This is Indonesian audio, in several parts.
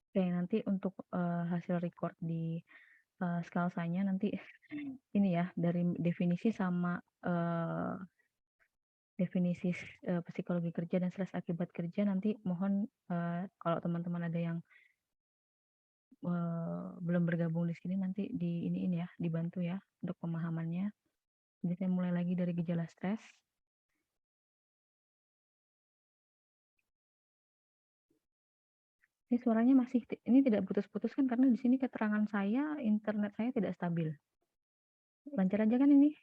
Oke, nanti untuk hasil record di Scalza-nya nanti ini ya, dari definisi sama definisi psikologi kerja dan stres akibat kerja, nanti mohon kalau teman-teman ada yang belum bergabung di sini nanti ini ya, dibantu ya untuk pemahamannya. Jadi saya mulai lagi dari gejala stres. Ini suaranya masih ini tidak putus-putus kan, karena di sini keterangan saya internet saya tidak stabil. Lancar aja kan ini?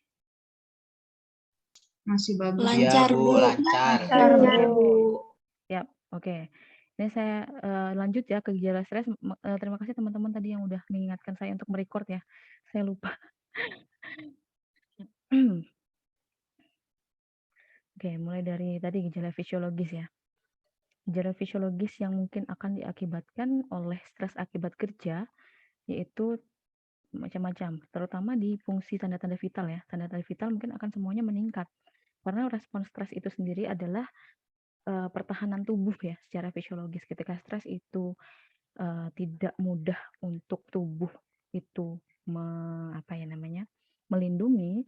Masih bagus. Lancar, Ya, Bu, Bu. lancar. Lancar, Bu. Siap, oke. Ini saya lanjut ya ke gejala stres. Terima kasih teman-teman tadi yang udah mengingatkan saya untuk merecord ya. Saya lupa. Oke, mulai dari tadi gejala fisiologis ya. Gejala fisiologis yang mungkin akan diakibatkan oleh stres akibat kerja yaitu macam-macam, terutama di fungsi tanda-tanda vital ya. Tanda-tanda vital mungkin akan semuanya meningkat. Karena respon stres itu sendiri adalah pertahanan tubuh ya secara fisiologis. Ketika stres itu tidak mudah untuk tubuh itu melindungi,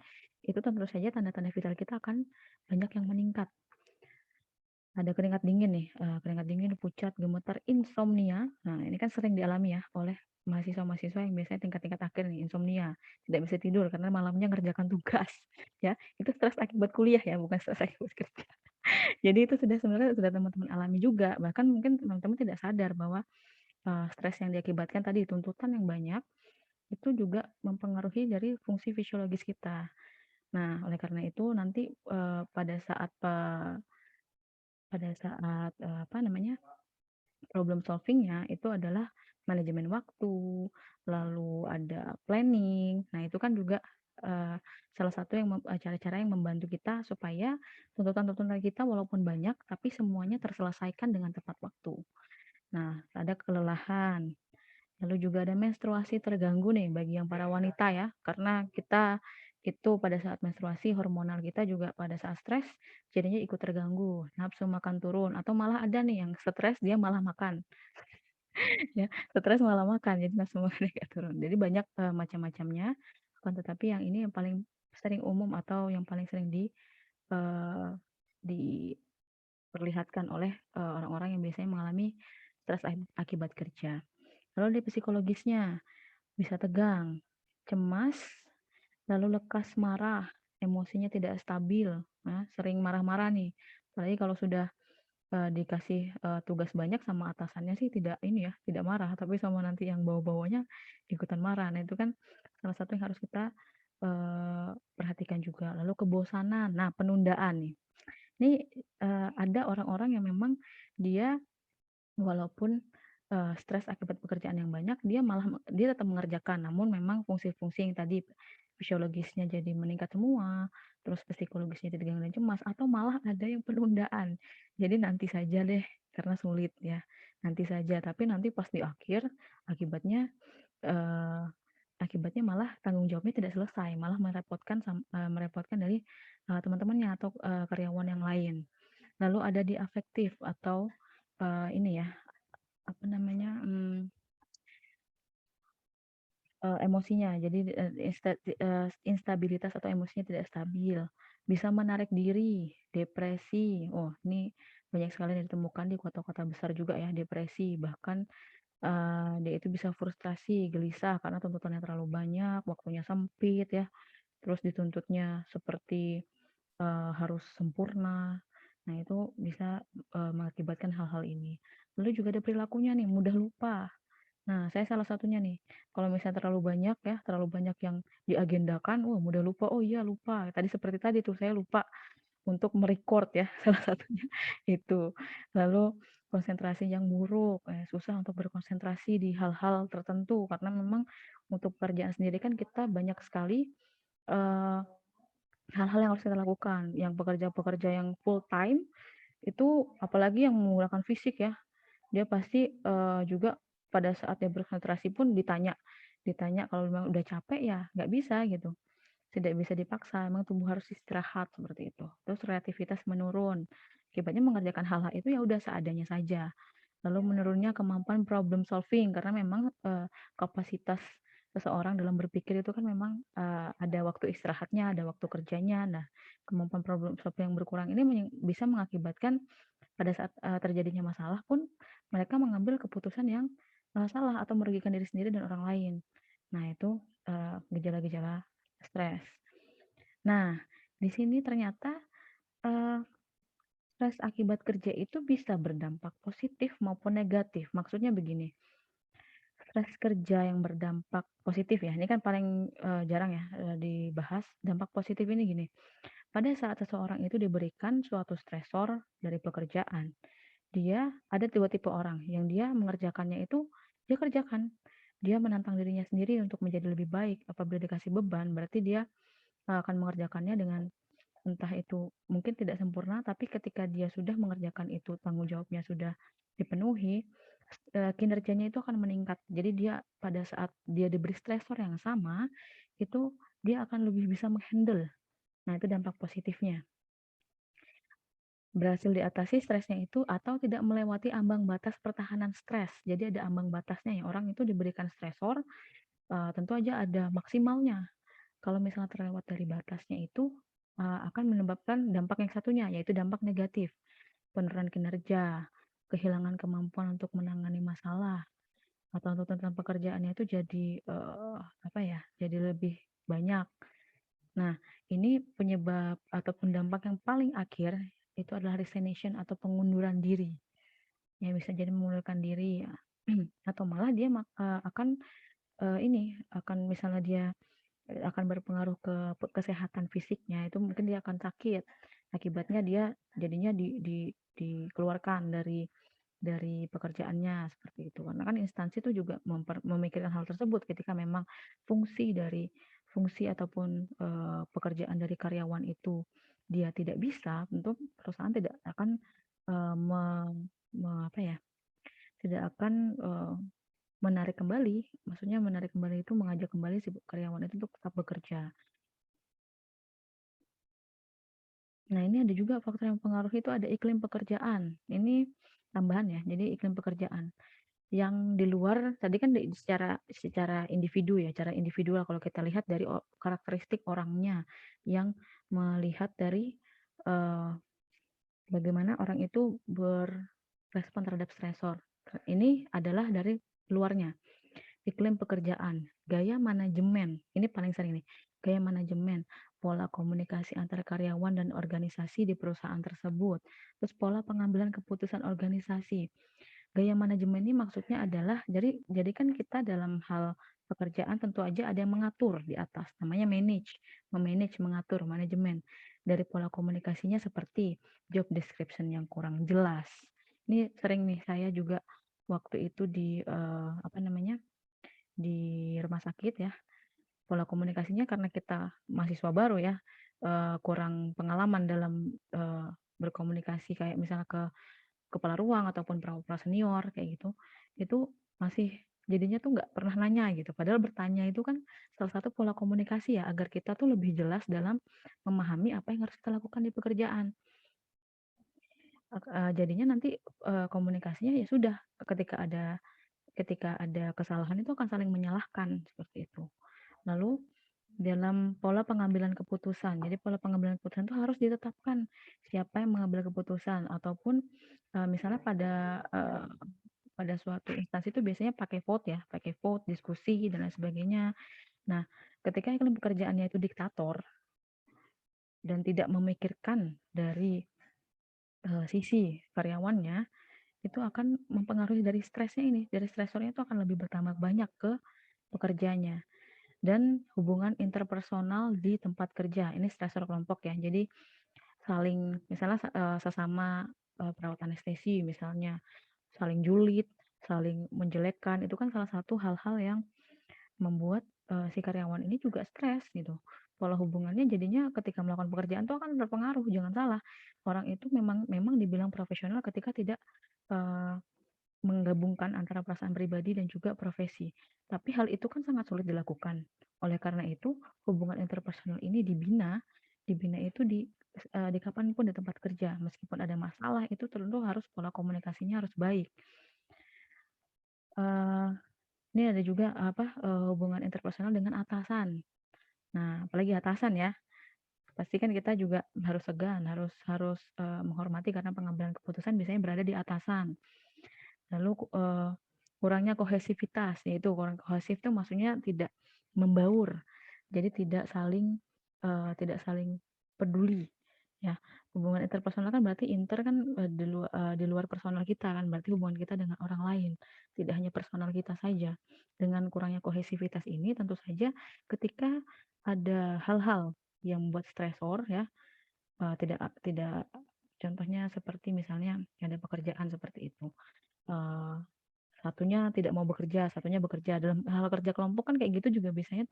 itu tentu saja tanda-tanda vital kita akan banyak yang meningkat. Ada keringat dingin nih, keringat dingin, pucat, gemetar, insomnia. Nah, ini kan sering dialami ya oleh mahasiswa-mahasiswa yang biasanya tingkat-tingkat akhir nih, insomnia, tidak bisa tidur karena malamnya ngerjakan tugas, ya. Itu stres akibat kuliah ya, bukan stres akibat kerja. Jadi itu sebenarnya sudah teman-teman alami juga, bahkan mungkin teman-teman tidak sadar bahwa stres yang diakibatkan tadi tuntutan yang banyak, itu juga mempengaruhi dari fungsi fisiologis kita. Nah, oleh karena itu nanti pada saat problem solving-nya itu adalah manajemen waktu, lalu ada planning. Nah, itu kan juga salah satu cara-cara yang membantu kita supaya tuntutan-tuntutan kita walaupun banyak, tapi semuanya terselesaikan dengan tepat waktu. Nah, ada kelelahan. Lalu juga ada menstruasi terganggu nih bagi yang para wanita ya, karena kita itu pada saat menstruasi hormonal kita juga pada saat stres jadinya ikut terganggu, nafsu makan turun, atau malah ada nih yang stres dia malah makan. Ya, stres malah makan, jadi nafsu makannya nggak turun. Jadi banyak macam-macamnya, akan tetapi yang ini yang paling sering umum atau yang paling sering diperlihatkan oleh orang-orang yang biasanya mengalami stres akibat kerja. Lalu di psikologisnya bisa tegang, cemas, lalu lekas marah, emosinya tidak stabil, sering marah-marah nih. Apalagi kalau sudah dikasih tugas banyak sama atasannya sih tidak ini ya, tidak marah, tapi sama nanti yang bawa-bawanya ikutan marah. Nah, itu kan salah satu yang harus kita perhatikan juga. Lalu kebosanan, nah penundaan nih. Ini ada orang-orang yang memang dia walaupun stres akibat pekerjaan yang banyak, dia tetap mengerjakan, namun memang fungsi-fungsi yang tadi fisiologisnya jadi meningkat semua, terus psikologisnya jadi gangguan cemas, atau malah ada yang penundaan. Jadi nanti saja deh, karena sulit ya, nanti saja. Tapi nanti pas di akhir, akibatnya eh, akibatnya malah tanggung jawabnya tidak selesai, malah merepotkan dari teman-temannya atau karyawan yang lain. Lalu ada di afektif atau ini ya, emosinya. Jadi instabilitas atau emosinya tidak stabil. Bisa menarik diri, depresi. Oh, ini banyak sekali yang ditemukan di kota-kota besar juga ya, depresi. Bahkan dia itu bisa frustrasi, gelisah karena tuntutannya terlalu banyak, waktunya sempit ya. Terus dituntutnya seperti harus sempurna. Nah, itu bisa mengakibatkan hal-hal ini. Lalu juga ada perilakunya nih, mudah lupa. Nah, saya salah satunya nih, kalau misalnya terlalu banyak yang diagendakan, mudah lupa, oh iya lupa. Seperti tadi tuh, saya lupa untuk merecord ya, salah satunya itu. Lalu konsentrasi yang buruk, susah untuk berkonsentrasi di hal-hal tertentu, karena memang untuk pekerjaan sendiri kan kita banyak sekali hal-hal yang harus kita lakukan. Yang pekerja-pekerja yang full time, itu apalagi yang menggunakan fisik ya, dia pasti juga pada saat dia berkonsentrasi pun ditanya kalau memang udah capek ya nggak bisa gitu. tidak bisa dipaksa, memang tubuh harus istirahat seperti itu. Terus kreativitas menurun, akibatnya mengerjakan hal-hal itu ya udah seadanya saja. Lalu menurunnya kemampuan problem solving karena memang, kapasitas seseorang dalam berpikir itu kan memang, ada waktu istirahatnya, ada waktu kerjanya. Nah, kemampuan problem solving yang berkurang ini bisa mengakibatkan pada saat, terjadinya masalah pun mereka mengambil keputusan yang, salah atau merugikan diri sendiri dan orang lain. Nah itu, gejala-gejala stres. Nah, di sini ternyata, eee, stres akibat kerja itu bisa berdampak positif maupun negatif. Maksudnya begini, stres kerja yang berdampak positif ya, ini kan paling, jarang ya, dibahas. Dampak positif ini gini, pada saat seseorang itu diberikan suatu stresor dari pekerjaan, dia ada 2 tipe orang, yang dia mengerjakannya itu, dia kerjakan. Dia menantang dirinya sendiri untuk menjadi lebih baik. Apabila dikasih beban, berarti dia, akan mengerjakannya dengan entah itu mungkin tidak sempurna, tapi ketika dia sudah mengerjakan itu, tanggung jawabnya sudah dipenuhi, kinerjanya itu akan meningkat. Jadi dia pada saat dia diberi stresor yang sama, itu dia akan lebih bisa menghandle. Nah, itu dampak positifnya. Berhasil diatasi stresnya itu atau tidak melewati ambang batas pertahanan stres. Jadi ada ambang batasnya ya, orang itu diberikan stresor, tentu aja ada maksimalnya. Kalau misalnya terlewat dari batasnya itu, akan menyebabkan dampak yang satunya, yaitu dampak negatif. Penurunan kinerja, kehilangan kemampuan untuk menangani masalah, atau tuntutan pekerjaannya itu jadi, apa ya, jadi lebih banyak. Nah, ini penyebab ataupun dampak yang paling akhir, itu adalah resignation atau pengunduran diri. Ya bisa jadi mengundurkan diri ya, atau malah dia akan, ini, akan misalnya dia, akan berpengaruh ke kesehatan fisiknya, itu mungkin dia akan sakit. Akibatnya dia jadinya dikeluarkan dari pekerjaannya, seperti itu. Karena kan instansi itu juga memikirkan hal tersebut ketika memang fungsi ataupun, pekerjaan dari karyawan itu dia tidak bisa, tentu perusahaan tidak akan, eee, me me apa ya, tidak akan, menarik kembali, maksudnya menarik kembali itu mengajak kembali si karyawan itu untuk tetap bekerja. Nah, ini ada juga faktor yang mempengaruhi itu ada iklim pekerjaan. Ini tambahan ya, jadi iklim pekerjaan. Yang di luar tadi kan secara secara individu ya, cara individual kalau kita lihat dari karakteristik orangnya, yang melihat dari, eee, bagaimana orang itu berespon terhadap stresor. Ini adalah dari luarnya. Iklim pekerjaan, gaya manajemen, ini paling sering nih, gaya manajemen, pola komunikasi antar karyawan dan organisasi di perusahaan tersebut, terus pola pengambilan keputusan organisasi. Gaya manajemen ini maksudnya adalah jadi kan kita dalam hal pekerjaan tentu aja ada yang mengatur di atas, namanya manage, memanage, mengatur, manajemen. Dari pola komunikasinya seperti job description yang kurang jelas. Ini sering nih saya juga waktu itu di, apa namanya, di rumah sakit ya, pola komunikasinya karena kita mahasiswa baru ya, kurang pengalaman dalam, berkomunikasi kayak misalnya ke kepala ruang ataupun pra senior kayak gitu, itu masih jadinya tuh nggak pernah nanya gitu. Padahal bertanya itu kan salah satu pola komunikasi ya, agar kita tuh lebih jelas dalam memahami apa yang harus kita lakukan di pekerjaan. Jadinya nanti, komunikasinya ya sudah, ketika ada kesalahan itu akan saling menyalahkan, seperti itu. Lalu dalam pola pengambilan keputusan, jadi pola pengambilan keputusan itu harus ditetapkan siapa yang mengambil keputusan ataupun, misalnya pada suatu instansi itu biasanya pakai vote, diskusi dan lain sebagainya. Nah, ketika iklim pekerjaannya itu diktator dan tidak memikirkan dari, sisi karyawannya, itu akan mempengaruhi dari stresnya ini, dari stresornya itu akan lebih bertambah banyak ke pekerjanya. Dan hubungan interpersonal di tempat kerja, ini stresor kelompok ya. Jadi saling misalnya sesama, perawat anestesi misalnya, saling julid, saling menjelekkan, itu kan salah satu hal-hal yang membuat, si karyawan ini juga stres gitu. Pola hubungannya jadinya ketika melakukan pekerjaan itu akan berpengaruh, jangan salah. Orang itu memang memang dibilang profesional ketika tidak, eee, menggabungkan antara perasaan pribadi dan juga profesi. Tapi hal itu kan sangat sulit dilakukan. Oleh karena itu, hubungan interpersonal ini dibina itu di kapanpun di tempat kerja. Meskipun ada masalah, itu tentu harus pola komunikasinya harus baik. Ini ada juga hubungan interpersonal dengan atasan. Nah, apalagi atasan ya, pasti kan kita juga harus segan, harus menghormati karena pengambilan keputusan biasanya berada di atasan. Lalu kurangnya kohesivitas, yaitu kurang kohesif itu maksudnya tidak membaur, jadi tidak saling peduli, ya. Hubungan interpersonal kan berarti kan di luar personal kita kan, berarti hubungan kita dengan orang lain, tidak hanya personal kita saja. Dengan kurangnya kohesivitas ini tentu saja ketika ada hal-hal yang membuat stresor ya, tidak contohnya seperti misalnya ada pekerjaan seperti itu. Satunya tidak mau bekerja, satunya bekerja. Dalam hal kerja kelompok kan kayak gitu juga biasanya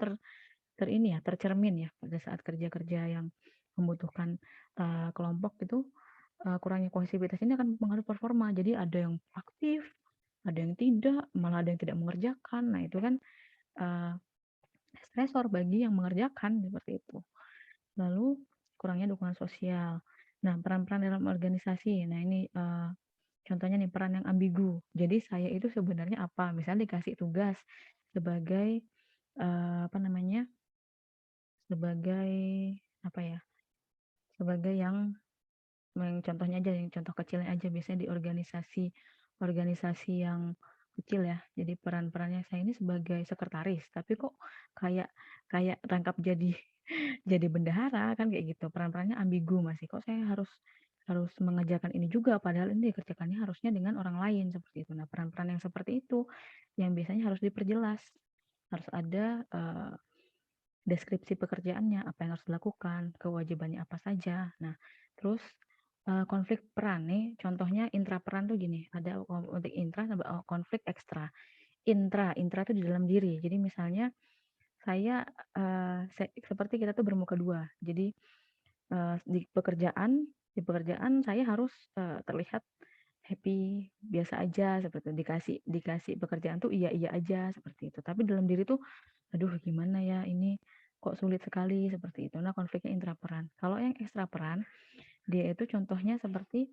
tercermin ya pada saat kerja-kerja yang membutuhkan kelompok itu, kurangnya kohesivitas ini akan mempengaruhi performa. Jadi ada yang aktif, ada yang tidak, malah ada yang tidak mengerjakan. Nah itu kan stresor bagi yang mengerjakan seperti itu. Lalu kurangnya dukungan sosial. Nah peran-peran dalam organisasi. Nah ini contohnya nih peran yang ambigu. Jadi saya itu sebenarnya apa? Misalnya dikasih tugas sebagai sebagai apa ya? Sebagai yang contohnya aja, yang contoh kecilnya aja biasanya di organisasi yang kecil ya. Jadi peran-perannya saya ini sebagai sekretaris, tapi kok kayak kayak rangkap jadi jadi bendahara kan kayak gitu. Peran-perannya ambigu masih. Kok saya harus harus mengerjakan ini juga padahal ini dikerjakannya harusnya dengan orang lain seperti itu. Nah, peran-peran yang seperti itu yang biasanya harus diperjelas. Harus ada deskripsi pekerjaannya, apa yang harus dilakukan, kewajibannya apa saja. Nah, terus konflik peran nih, contohnya intraperan tuh gini, ada konflik intra sama konflik ekstra. Intra tuh di dalam diri. Jadi misalnya saya seperti kita tuh bermuka dua. Jadi di pekerjaan saya harus terlihat happy biasa aja seperti itu. Dikasih pekerjaan tuh iya aja seperti itu. Tapi dalam diri tuh aduh gimana ya ini kok sulit sekali seperti itu. Nah, konfliknya intraperan. Kalau yang ekstra peran, dia itu contohnya seperti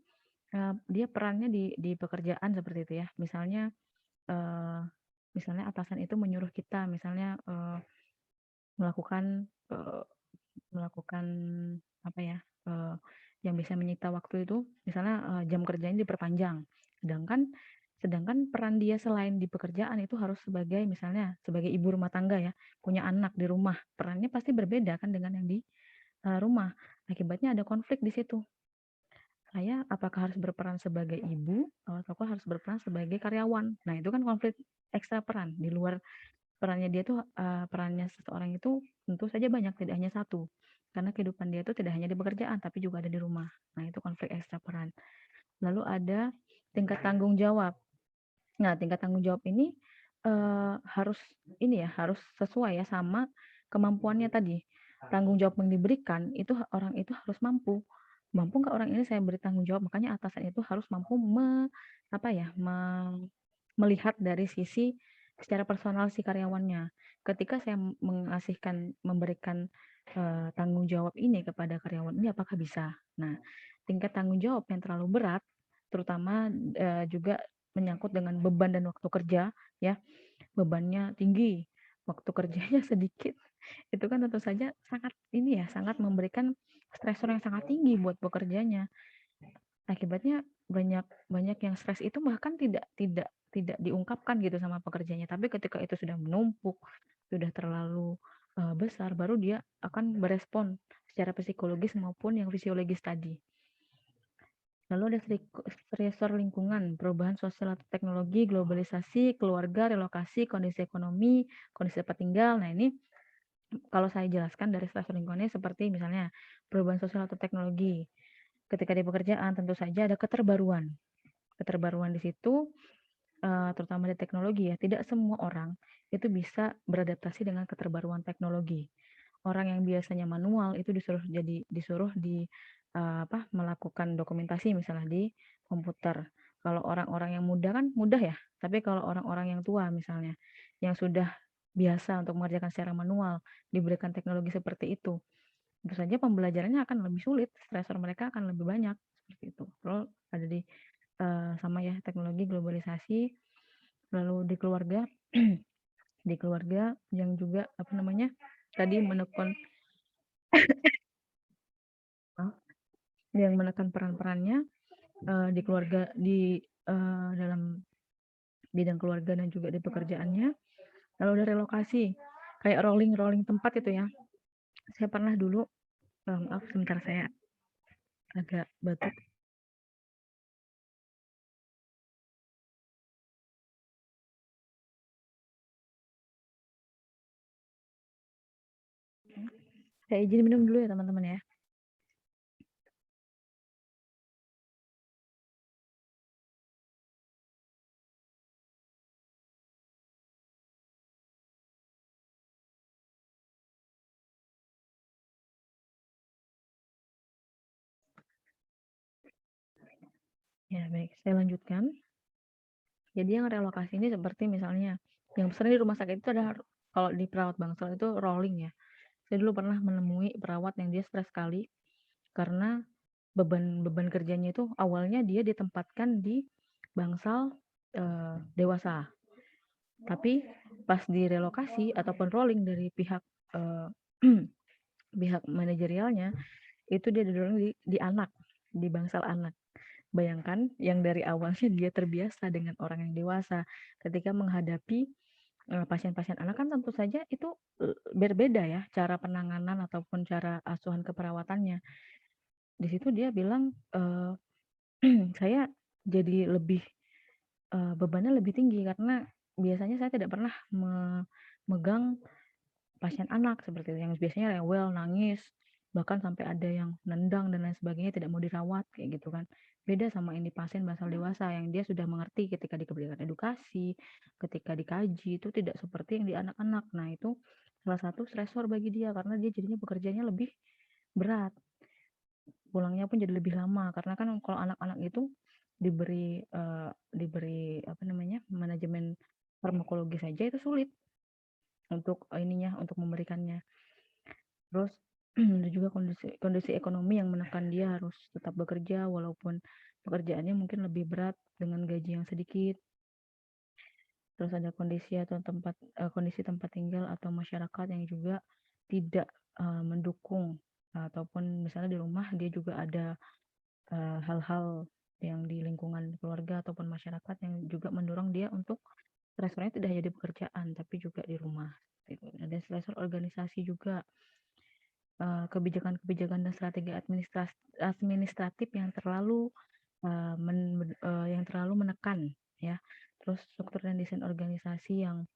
dia perannya di pekerjaan seperti itu ya. Misalnya atasan itu menyuruh kita misalnya melakukan melakukan apa ya? Yang bisa menyita waktu itu misalnya jam kerjanya diperpanjang. Sedangkan peran dia selain di pekerjaan itu harus misalnya sebagai ibu rumah tangga ya, punya anak di rumah. Perannya pasti berbeda kan dengan yang di rumah. Akibatnya ada konflik di situ. Saya apakah harus berperan sebagai ibu atau harus berperan sebagai karyawan. Nah, itu kan konflik ekstra peran di luar perannya dia tuh perannya seseorang itu tentu saja banyak, tidak hanya satu. Karena kehidupan dia itu tidak hanya di pekerjaan tapi juga ada di rumah. Nah, itu konflik ekstra peran. Lalu ada tingkat tanggung jawab. Nah, tingkat tanggung jawab ini harus sesuai ya sama kemampuannya tadi. Tanggung jawab yang diberikan itu orang itu harus mampu. Mampu nggak orang ini saya beri tanggung jawab, makanya atasan itu harus mampu melihat dari sisi secara personal si karyawannya. Ketika saya memberikan tanggung jawab ini kepada karyawan ini apakah bisa? Nah, tingkat tanggung jawab yang terlalu berat terutama juga menyangkut dengan beban dan waktu kerja ya. Bebannya tinggi, waktu kerjanya sedikit. Itu kan tentu saja sangat memberikan stresor yang sangat tinggi buat pekerjanya. Akibatnya banyak yang stres itu bahkan tidak diungkapkan gitu sama pekerjanya. Tapi ketika itu sudah menumpuk, sudah terlalu besar, baru dia akan berespon secara psikologis maupun yang fisiologis tadi. Lalu ada stresor lingkungan, perubahan sosial atau teknologi, globalisasi, keluarga, relokasi, kondisi ekonomi, kondisi tempat tinggal. Nah, ini kalau saya jelaskan dari stresor lingkungannya seperti misalnya perubahan sosial atau teknologi. Ketika di pekerjaan tentu saja ada keterbaruan. Keterbaruan di situ terutama di teknologi ya, tidak semua orang itu bisa beradaptasi dengan keterbaruan teknologi. Orang yang biasanya manual itu disuruh melakukan dokumentasi misalnya di komputer. Kalau orang-orang yang muda kan mudah ya, tapi kalau orang-orang yang tua misalnya, yang sudah biasa untuk mengerjakan secara manual, diberikan teknologi seperti itu, tentu saja pembelajarannya akan lebih sulit, stresor mereka akan lebih banyak, seperti itu. Lalu ada di sama ya teknologi, globalisasi, lalu di keluarga di keluarga yang juga apa namanya, tadi menekan yang menekan peran-perannya, di keluarga dalam bidang keluarga dan juga di pekerjaannya. Lalu ada relokasi, kayak rolling-rolling tempat itu ya. Saya pernah dulu, maaf sebentar saya agak batuk. Saya izin minum dulu ya teman-teman ya. Ya baik, saya lanjutkan. Jadi yang relokasi ini seperti misalnya, yang sering di rumah sakit itu ada kalau di perawat bangsal itu rolling ya. Saya dulu pernah menemui perawat yang dia stres sekali karena beban kerjanya itu awalnya dia ditempatkan di bangsal dewasa. Tapi pas direlokasi ataupun rolling dari pihak eh, pihak manajerialnya itu dia didorong di anak, di bangsal anak. Bayangkan yang dari awalnya dia terbiasa dengan orang yang dewasa, ketika menghadapi pasien-pasien anak kan tentu saja itu berbeda ya cara penanganan ataupun cara asuhan keperawatannya. Di situ dia bilang saya jadi lebih bebannya lebih tinggi karena biasanya saya tidak pernah memegang pasien anak seperti itu yang biasanya rewel, nangis, bahkan sampai ada yang nendang dan lain sebagainya tidak mau dirawat kayak gitu kan. Beda sama ini pasien basal dewasa yang dia sudah mengerti ketika diberikan edukasi, ketika dikaji itu tidak seperti yang di anak-anak. Nah, itu salah satu stresor bagi dia karena dia jadinya bekerjanya lebih berat. Pulangnya pun jadi lebih lama karena kan kalau anak-anak itu diberi apa namanya manajemen farmakologi saja itu sulit untuk ininya untuk memberikannya. Terus ada juga kondisi ekonomi yang menekan dia harus tetap bekerja walaupun pekerjaannya mungkin lebih berat dengan gaji yang sedikit. Terus ada kondisi tempat tinggal atau masyarakat yang juga tidak mendukung ataupun misalnya di rumah dia juga ada hal-hal yang di lingkungan keluarga ataupun masyarakat yang juga mendorong dia untuk stresornya tidak hanya di pekerjaan tapi juga di rumah. Ada stresor organisasi juga, kebijakan-kebijakan dan strategi administratif yang yang terlalu menekan ya. Terus struktur dan desain organisasi yang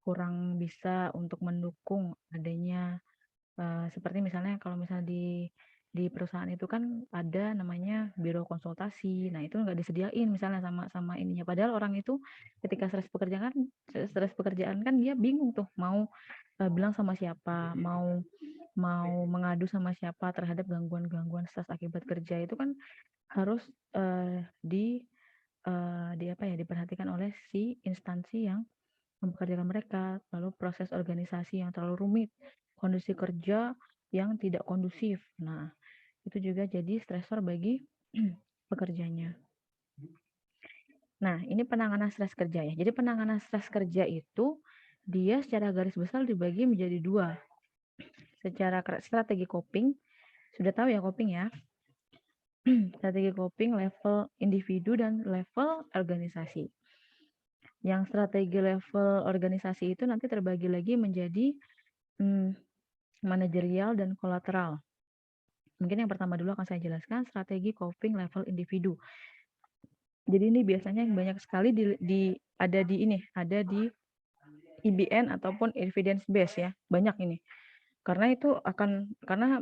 kurang bisa untuk mendukung adanya seperti misalnya kalau misalnya di perusahaan itu kan ada namanya biro konsultasi. Nah, itu nggak disediain misalnya sama sama ininya. Padahal orang itu ketika stres pekerjaan kan dia bingung tuh mau bilang sama siapa, mau mau mengadu sama siapa terhadap gangguan-gangguan stres akibat kerja itu kan harus di apa ya diperhatikan oleh si instansi yang mempekerjakan mereka, lalu proses organisasi yang terlalu rumit, kondisi kerja yang tidak kondusif. Nah, itu juga jadi stresor bagi pekerjanya. Nah, ini penanganan stres kerja ya. Jadi penanganan stres kerja itu dia secara garis besar dibagi menjadi dua. Secara strategi coping, sudah tahu ya coping ya. Strategi coping level individu dan level organisasi. Yang strategi level organisasi itu nanti terbagi lagi menjadi manajerial dan kolateral. Mungkin yang pertama dulu akan saya jelaskan strategi coping level individu. Jadi ini biasanya yang banyak sekali ada di IBN ataupun evidence base ya, banyak ini. Karena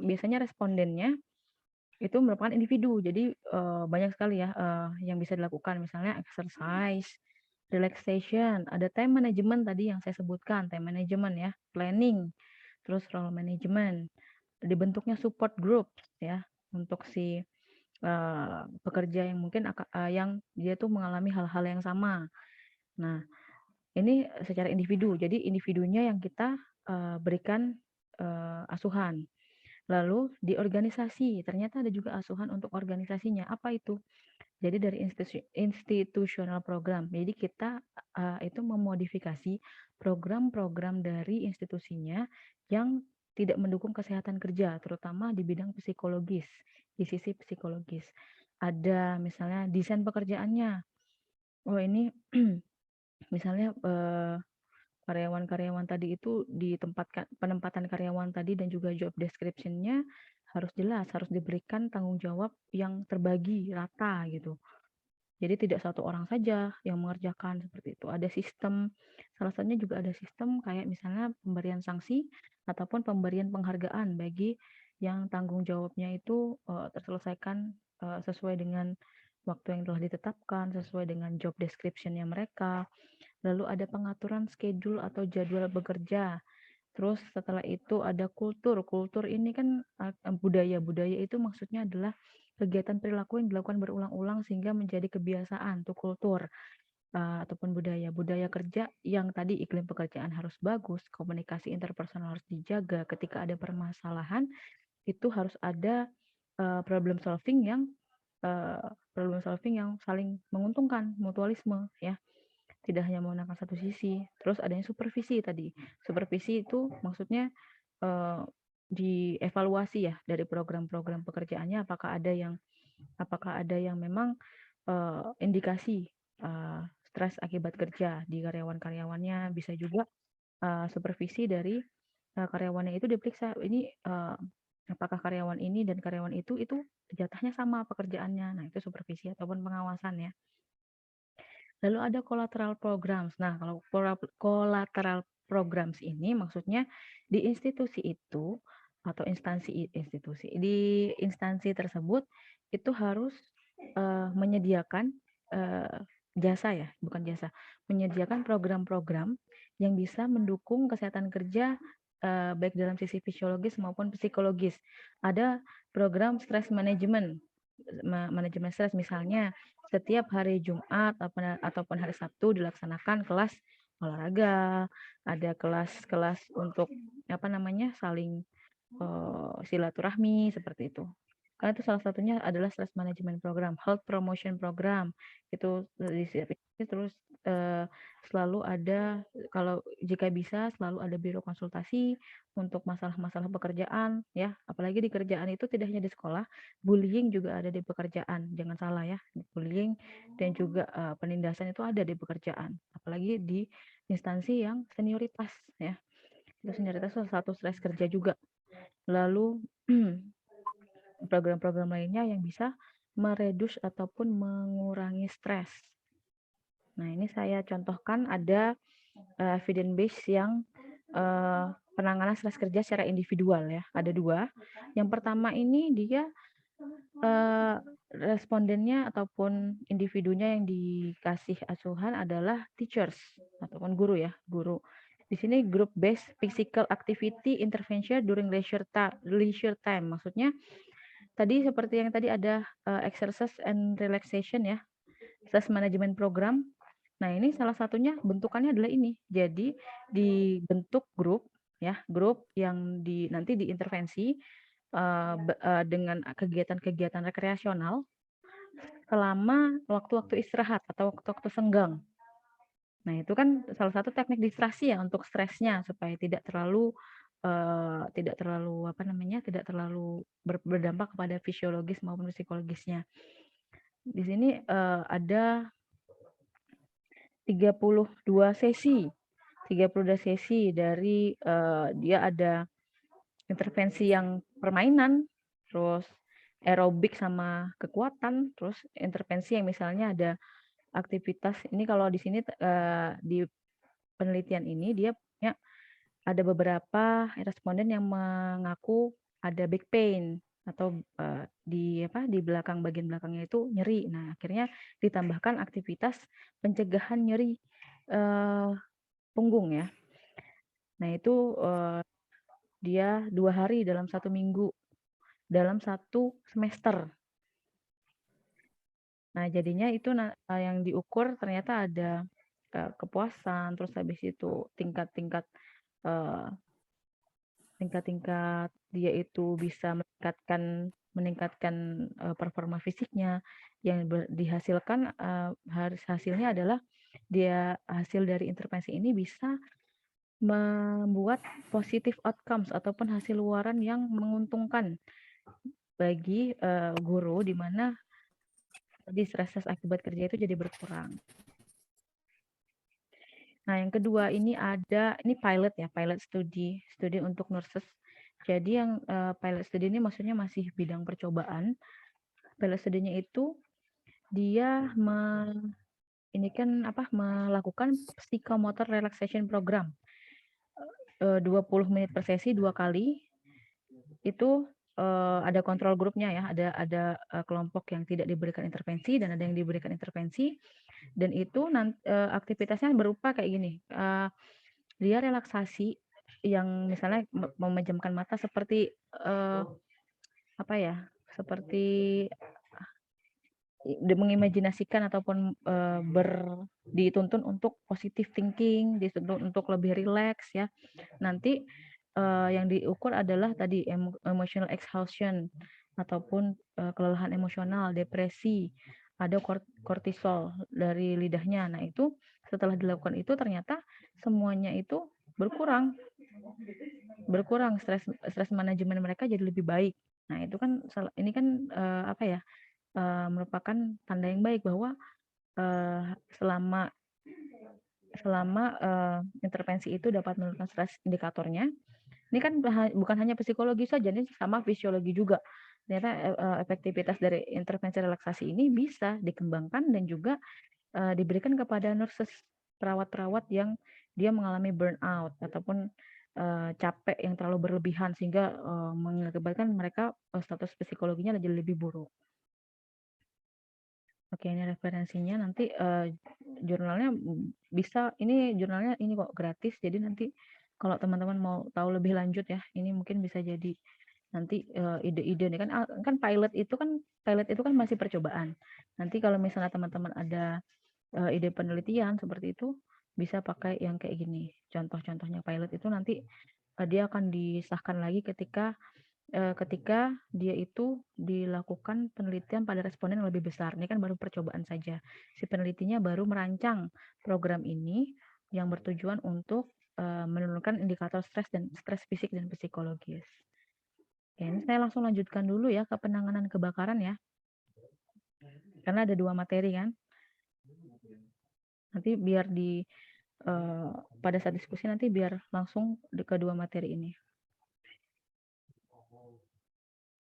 biasanya respondennya itu merupakan individu. Jadi banyak sekali ya yang bisa dilakukan, misalnya exercise, relaxation, ada time management tadi yang saya sebutkan, time management ya, planning, terus role management, dibentuknya support group ya untuk si pekerja yang mungkin yang dia tuh mengalami hal-hal yang sama. Nah, ini secara individu, jadi individunya yang kita, berikan, asuhan. Lalu di organisasi, ternyata ada juga asuhan untuk organisasinya, apa itu? Jadi dari institutional program. Jadi kita, itu memodifikasi program-program dari institusinya yang tidak mendukung kesehatan kerja, terutama di bidang psikologis, di sisi psikologis. Ada misalnya desain pekerjaannya, oh ini misalnya, karyawan-karyawan tadi itu penempatan karyawan tadi dan juga job description-nya harus jelas, harus diberikan tanggung jawab yang terbagi rata gitu. Jadi tidak satu orang saja yang mengerjakan seperti itu. Ada sistem, salah satunya juga ada sistem kayak misalnya pemberian sanksi ataupun pemberian penghargaan bagi yang tanggung jawabnya itu terselesaikan sesuai dengan waktu yang telah ditetapkan, sesuai dengan job description-nya mereka. Lalu ada pengaturan schedule atau jadwal bekerja. Terus setelah itu ada kultur. Kultur ini kan budaya. Budaya itu maksudnya adalah kegiatan perilaku yang dilakukan berulang-ulang sehingga menjadi kebiasaan, itu kultur ataupun budaya. Budaya kerja yang tadi iklim pekerjaan harus bagus, komunikasi interpersonal harus dijaga. Ketika ada permasalahan, itu harus ada problem solving yang saling menguntungkan, mutualisme ya. Tidak hanya menggunakan satu sisi. Terus adanya supervisi tadi. Supervisi itu maksudnya dievaluasi ya dari program-program pekerjaannya apakah ada yang memang indikasi stres akibat kerja di karyawan-karyawannya. Bisa juga supervisi dari karyawannya itu diperiksa ini apakah karyawan ini dan karyawan itu jatahnya sama pekerjaannya. Nah, itu supervisi ataupun pengawasan ya. Lalu ada collateral programs. Nah, kalau collateral programs ini maksudnya di institusi itu atau di instansi tersebut itu harus menyediakan jasa ya, bukan jasa, menyediakan program-program yang bisa mendukung kesehatan kerja baik dalam sisi fisiologis maupun psikologis. Ada program stress management, manajemen stres misalnya setiap hari Jumat ataupun hari Sabtu dilaksanakan kelas olahraga, ada kelas-kelas untuk saling silaturahmi seperti itu. Karena itu salah satunya adalah stress management program, health promotion program. Itu terus selalu ada, kalau jika bisa selalu ada biro konsultasi untuk masalah-masalah pekerjaan ya. Apalagi di kerjaan itu tidak hanya di sekolah, bullying juga ada di pekerjaan. Jangan salah ya, bullying dan juga penindasan itu ada di pekerjaan. Apalagi di instansi yang senioritas ya. Itu senioritas salah satu stres kerja juga. Lalu program-program lainnya yang bisa meredus ataupun mengurangi stres. Nah, ini saya contohkan ada evidence base yang penanganan stres kerja secara individual ya. Ada 2. Yang pertama ini dia respondennya ataupun individunya yang dikasih asuhan adalah teachers ataupun guru ya, guru. Di sini group based physical activity intervention during leisure time. Maksudnya tadi seperti yang tadi ada exercise and relaxation ya, stress management program. Nah, ini salah satunya bentukannya adalah ini. Jadi dibentuk grup ya, grup yang nanti diintervensi dengan kegiatan-kegiatan rekreasional selama waktu-waktu istirahat atau waktu-waktu senggang. Nah, itu kan salah satu teknik distraksi ya untuk stresnya supaya tidak terlalu tidak terlalu berdampak kepada fisiologis maupun psikologisnya. Di sini ada 32 sesi. 32 sesi dari dia ada intervensi yang permainan, terus aerobik sama kekuatan, terus intervensi yang misalnya ada aktivitas ini kalau di sini di penelitian ini dia punya ada beberapa responden yang mengaku ada back pain atau di belakang bagian belakangnya itu nyeri. Nah, akhirnya ditambahkan aktivitas pencegahan nyeri punggung ya. Nah, itu dia 2 hari dalam 1 minggu dalam 1 semester. Nah, jadinya itu yang diukur ternyata ada kepuasan, terus habis itu tingkat-tingkat uh, tingkat-tingkat dia itu bisa meningkatkan performa fisiknya yang dihasilkan hasilnya adalah dia hasil dari intervensi ini bisa membuat positive outcomes ataupun hasil luaran yang menguntungkan bagi guru di mana tadi stres akibat kerja itu jadi berkurang. Nah, yang kedua ini pilot ya, pilot studi untuk nurses. Jadi yang pilot studi ini maksudnya masih bidang percobaan. Pilot studinya itu dia melakukan psychomotor relaxation program. 20 menit per sesi 2 kali. Itu ada kontrol grupnya ya, ada kelompok yang tidak diberikan intervensi dan ada yang diberikan intervensi. Dan itu aktivitasnya berupa kayak gini. Dia relaksasi yang misalnya memejamkan mata seperti seperti mengimajinasikan ataupun dituntun untuk positive thinking, dituntun untuk lebih rileks ya. Nanti yang diukur adalah tadi emotional exhaustion ataupun kelelahan emosional, depresi, ada kortisol dari lidahnya. Nah, itu setelah dilakukan itu ternyata semuanya itu berkurang stres manajemen mereka jadi lebih baik. Nah, itu kan ini kan merupakan tanda yang baik bahwa selama intervensi itu dapat menurunkan stres indikatornya. Ini kan bukan hanya psikologi saja, ini sama fisiologi juga. Ternyata efektivitas dari intervensi relaksasi ini bisa dikembangkan dan juga diberikan kepada nurses, perawat-perawat yang dia mengalami burnout ataupun capek yang terlalu berlebihan sehingga mengakibatkan mereka status psikologinya jadi lebih buruk. Oke, ini referensinya nanti jurnalnya bisa, ini jurnalnya ini kok gratis, jadi nanti kalau teman-teman mau tahu lebih lanjut ya, ini mungkin bisa jadi nanti ide-ide nih kan pilot itu kan masih percobaan. Nanti kalau misalnya teman-teman ada ide penelitian seperti itu bisa pakai yang kayak gini. Contoh-contohnya pilot itu nanti dia akan disahkan lagi ketika dia itu dilakukan penelitian pada responden yang lebih besar. Ini kan baru percobaan saja. Si penelitinya baru merancang program ini yang bertujuan untuk menurunkan indikator stres fisik dan psikologis. Oke, ini saya langsung lanjutkan dulu ya ke penanganan kebakaran ya. Karena ada 2 materi kan. Nanti biar pada saat diskusi nanti biar langsung ke 2 materi ini.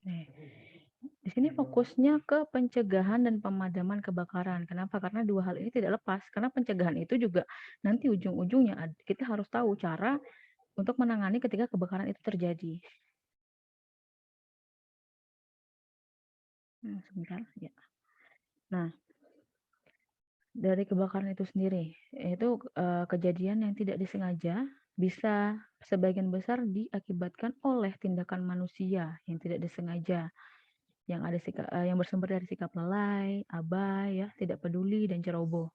Nih. Di sini fokusnya ke pencegahan dan pemadaman kebakaran. Kenapa? Karena 2 hal ini tidak lepas. Karena pencegahan itu juga nanti ujung-ujungnya kita harus tahu cara untuk menangani ketika kebakaran itu terjadi. Sebentar ya. Nah, dari kebakaran itu sendiri, itu kejadian yang tidak disengaja bisa sebagian besar diakibatkan oleh tindakan manusia yang tidak disengaja, yang bersumber dari sikap lalai, abai, ya, tidak peduli dan ceroboh.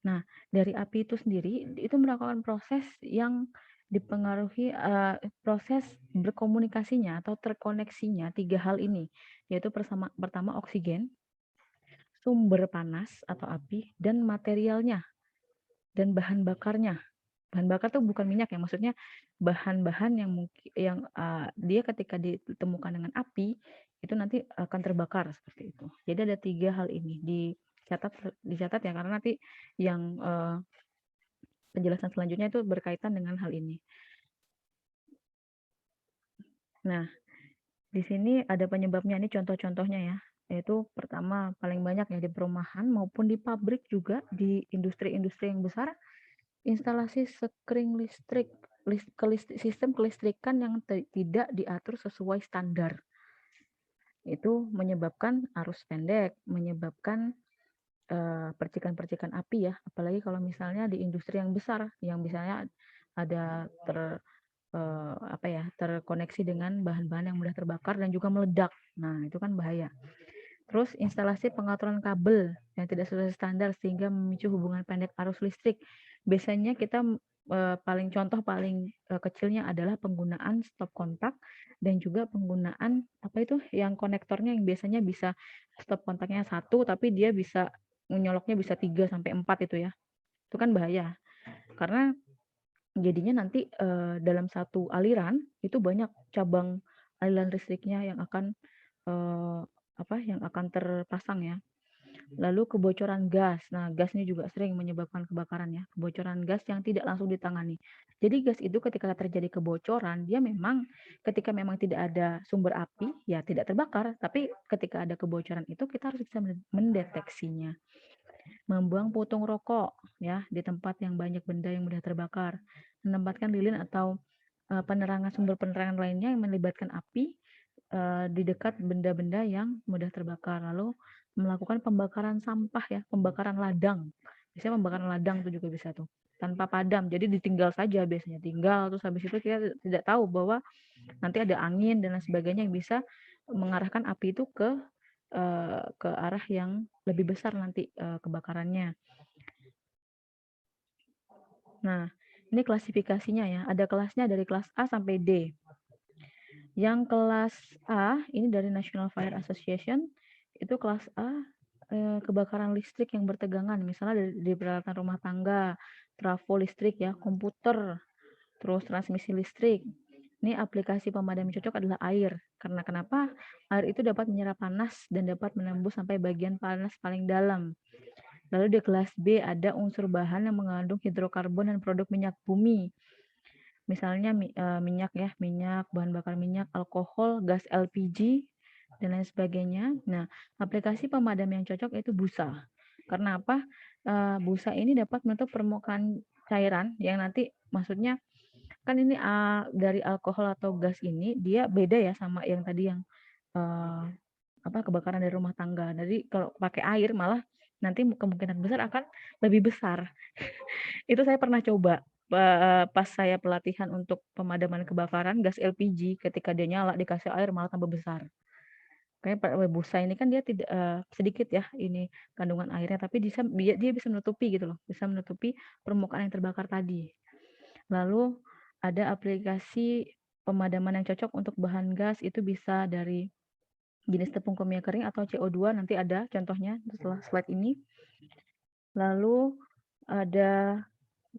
Nah, dari api itu sendiri itu melakukan proses yang dipengaruhi proses berkomunikasinya atau terkoneksinya 3 hal ini, yaitu pertama oksigen, sumber panas atau api, dan materialnya dan bahan bakarnya. Bahan bakar tuh bukan minyak ya, maksudnya bahan-bahan yang dia ketika ditemukan dengan api itu nanti akan terbakar seperti itu. Jadi ada 3 hal ini dicatat ya, karena nanti yang penjelasan selanjutnya itu berkaitan dengan hal ini. Nah, di sini ada penyebabnya, ini contoh-contohnya ya. Yaitu pertama paling banyak ya di perumahan maupun di pabrik juga, di industri-industri yang besar, instalasi sekring listrik, sistem kelistrikan yang tidak diatur sesuai standar. Itu menyebabkan arus pendek, menyebabkan percikan-percikan api ya, apalagi kalau misalnya di industri yang besar yang misalnya ada terkoneksi dengan bahan-bahan yang mudah terbakar dan juga meledak. Nah, itu kan bahaya. Terus instalasi pengaturan kabel yang tidak sesuai standar sehingga memicu hubungan pendek arus listrik. Biasanya kita paling kecilnya adalah penggunaan stop kontak dan juga penggunaan apa itu yang konektornya yang biasanya bisa stop kontaknya 1 tapi dia bisa nyoloknya bisa 3 sampai 4 itu ya. Itu kan bahaya. Karena jadinya nanti, dalam satu aliran itu banyak cabang aliran listriknya yang akan, eee, yang akan terpasang ya. Lalu kebocoran gas. Nah, gas ini juga sering menyebabkan kebakaran ya, kebocoran gas yang tidak langsung ditangani. Jadi gas itu ketika terjadi kebocoran, dia memang ketika memang tidak ada sumber api, ya tidak terbakar, tapi ketika ada kebocoran itu kita harus bisa mendeteksinya. Membuang putung rokok ya di tempat yang banyak benda yang mudah terbakar. Menempatkan lilin atau penerangan sumber penerangan lainnya yang melibatkan api di dekat benda-benda yang mudah terbakar. Lalu melakukan pembakaran sampah ya, pembakaran ladang. Biasanya pembakaran ladang itu juga bisa tuh tanpa padam. Jadi ditinggal saja biasanya, tinggal terus habis itu kita tidak tahu bahwa nanti ada angin dan lain sebagainya yang bisa mengarahkan api itu ke arah yang lebih besar nanti kebakarannya. Nah, ini klasifikasinya ya. Ada kelasnya dari kelas A sampai D. Yang kelas A ini dari National Fire Association itu kelas A kebakaran listrik yang bertegangan, misalnya di peralatan rumah tangga, trafo listrik ya, komputer, terus transmisi listrik. Ini aplikasi pemadam yang cocok adalah air. Karena kenapa? Air itu dapat menyerap panas dan dapat menembus sampai bagian panas paling dalam. Lalu di kelas B ada unsur bahan yang mengandung hidrokarbon dan produk minyak bumi. Misalnya minyak ya, minyak, bahan bakar minyak, alkohol, gas LPG, dan lain sebagainya. Nah, aplikasi pemadam yang cocok itu busa. Karena apa? Busa ini dapat menutup permukaan cairan yang nanti maksudnya kan ini dari alkohol atau gas ini dia beda ya sama yang tadi yang kebakaran dari rumah tangga. Jadi kalau pakai air malah nanti kemungkinan besar akan lebih besar. Itu saya pernah coba pas saya pelatihan untuk pemadaman kebakaran gas LPG ketika dia nyala dikasih air malah tambah besar. Kayaknya busa ini kan dia tidak sedikit ya ini kandungan airnya tapi dia bisa menutupi gitu loh, bisa menutupi permukaan yang terbakar tadi. Lalu ada aplikasi pemadaman yang cocok untuk bahan gas itu bisa dari jenis tepung kimia kering atau CO2 nanti ada contohnya setelah slide ini. Lalu ada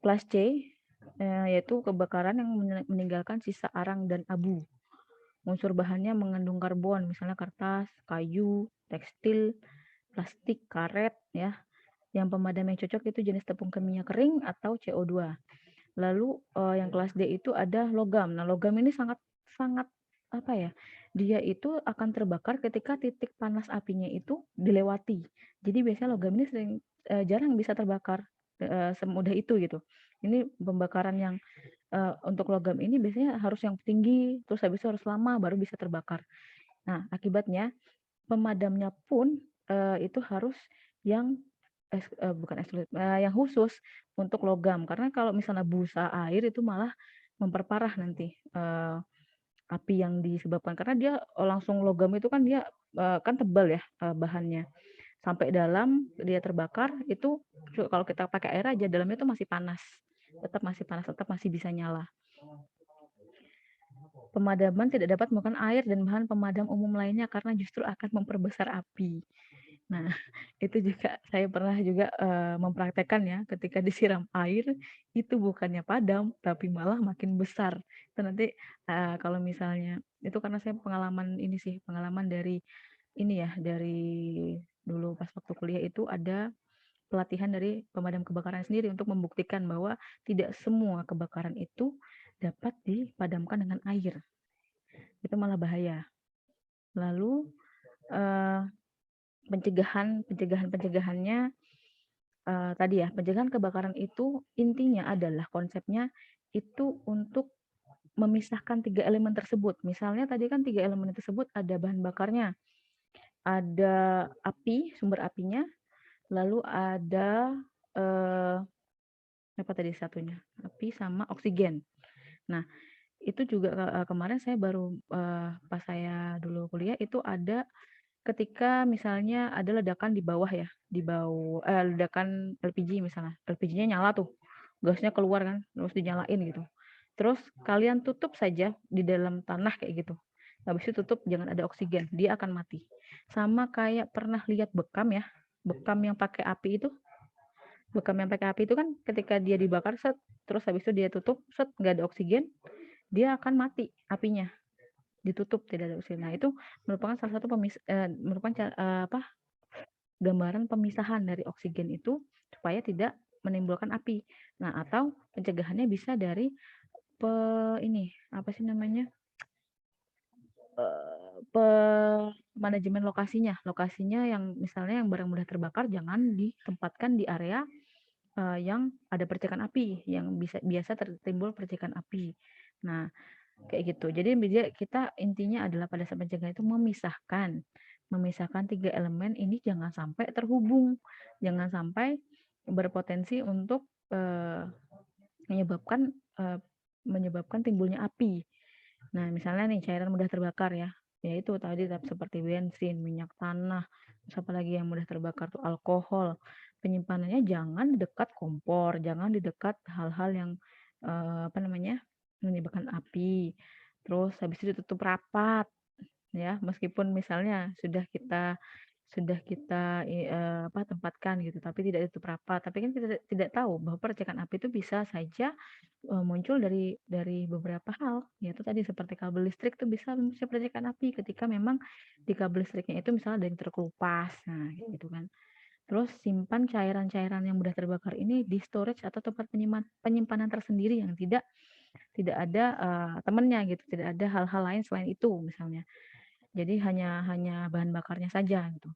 kelas C yaitu kebakaran yang meninggalkan sisa arang dan abu. Unsur bahannya mengandung karbon, misalnya kertas, kayu, tekstil, plastik, karet ya. Yang pemadam yang cocok itu jenis tepung kimia kering atau CO2. Lalu yang kelas D itu ada logam. Nah, logam ini sangat sangat apa ya? Dia itu akan terbakar ketika titik panas apinya itu dilewati. Jadi biasanya logam ini jarang bisa terbakar semudah itu gitu. Ini pembakaran yang untuk logam ini biasanya harus yang tinggi, terus habis itu harus lama baru bisa terbakar. Nah, akibatnya pemadamnya pun itu harus yang bukan eksklusif, yang khusus untuk logam. Karena kalau misalnya busa air itu malah memperparah nanti api yang disebabkan. Karena dia langsung logam itu kan dia kan tebal ya bahannya. Sampai dalam dia terbakar itu kalau kita pakai air aja dalamnya itu masih panas. Tetap masih panas, tetap masih bisa nyala. Pemadaman tidak dapat menggunakan air dan bahan pemadam umum lainnya karena justru akan memperbesar api. Nah, itu juga saya pernah juga mempraktekkan ya, ketika disiram air itu bukannya padam, tapi malah makin besar. Itu nanti kalau misalnya itu karena saya pengalaman ini sih, pengalaman dari ini ya, dari dulu pas waktu kuliah itu ada pelatihan dari pemadam kebakaran sendiri untuk membuktikan bahwa tidak semua kebakaran itu dapat dipadamkan dengan air. Itu malah bahaya. Lalu pencegahannya tadi ya, pencegahan kebakaran itu intinya adalah konsepnya itu untuk memisahkan 3 elemen tersebut. Misalnya tadi kan 3 elemen tersebut ada bahan bakarnya, ada api, sumber apinya, lalu ada apa tadi satunya? Api sama oksigen. Nah, itu juga kemarin saya baru pas saya dulu kuliah itu ada ketika misalnya ada ledakan di bawah ya, ledakan LPG misalnya, LPG-nya nyala tuh, gasnya keluar kan, terus dinyalain gitu. Terus kalian tutup saja di dalam tanah kayak gitu. Habis itu tutup, jangan ada oksigen, dia akan mati. Sama kayak pernah lihat bekam ya, bekam yang pakai api itu, bekam yang pakai api itu kan ketika dia dibakar set, terus habis itu dia tutup set, nggak ada oksigen, dia akan mati apinya, ditutup tidak ada oksigen. Nah itu merupakan salah satu gambaran pemisahan dari oksigen itu supaya tidak menimbulkan api. Nah atau pencegahannya bisa dari ini apa sih namanya, manajemen lokasinya yang misalnya yang barang mudah terbakar jangan ditempatkan di area yang ada percikan api, yang biasa tertimbul percikan api. Nah, kayak gitu. Jadi kita intinya adalah pada saat pencegahan itu memisahkan 3 elemen ini jangan sampai terhubung, jangan sampai berpotensi untuk menyebabkan menyebabkan timbulnya api. Nah, misalnya nih cairan mudah terbakar ya, yaitu tadi seperti bensin, minyak tanah, terus apalagi yang mudah terbakar tuh alkohol. Penyimpanannya jangan di dekat kompor, jangan di dekat hal-hal yang menyebabkan api. Terus habis itu ditutup rapat ya, meskipun misalnya sudah kita tempatkan gitu, tapi tidak ditutup rapat. Tapi kan kita tidak tahu bahwa percikan api itu bisa saja muncul dari beberapa hal, yaitu tadi seperti kabel listrik itu bisa memicu percikan api ketika memang di kabel listriknya itu misalnya ada yang terkelupas, nah gitu kan. Terus simpan cairan-cairan yang mudah terbakar ini di storage atau tempat penyimpanan tersendiri yang tidak ada temennya gitu, tidak ada hal-hal lain selain itu misalnya. Jadi hanya bahan bakarnya saja gitu.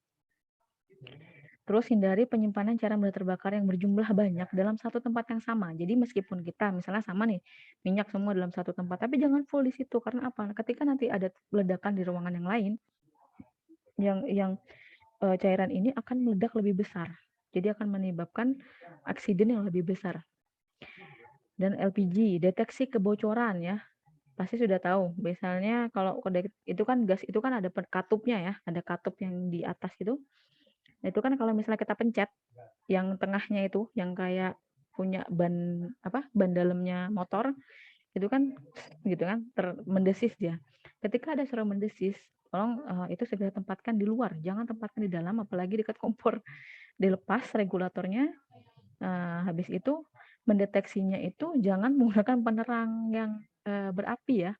Terus hindari penyimpanan cairan mudah terbakar yang berjumlah banyak dalam satu tempat yang sama. Jadi meskipun kita misalnya sama nih, minyak semua dalam satu tempat, tapi jangan full di situ karena apa? Ketika nanti ada ledakan di ruangan yang lain, yang cairan ini akan meledak lebih besar. Jadi akan menyebabkan aksiden yang lebih besar. Dan LPG, deteksi kebocoran ya. Pasti sudah tahu. Misalnya kalau itu kan gas itu kan ada katupnya ya, ada katup yang di atas itu. Nah, itu kan kalau misalnya kita pencet yang tengahnya itu yang kayak punya ban dalamnya motor itu kan gitu kan mendesis dia. Ketika ada suara mendesis, tolong itu segera tempatkan di luar, jangan tempatkan di dalam apalagi dekat kompor. Dilepas regulatornya, habis itu mendeteksinya itu jangan menggunakan penerang yang berapi ya.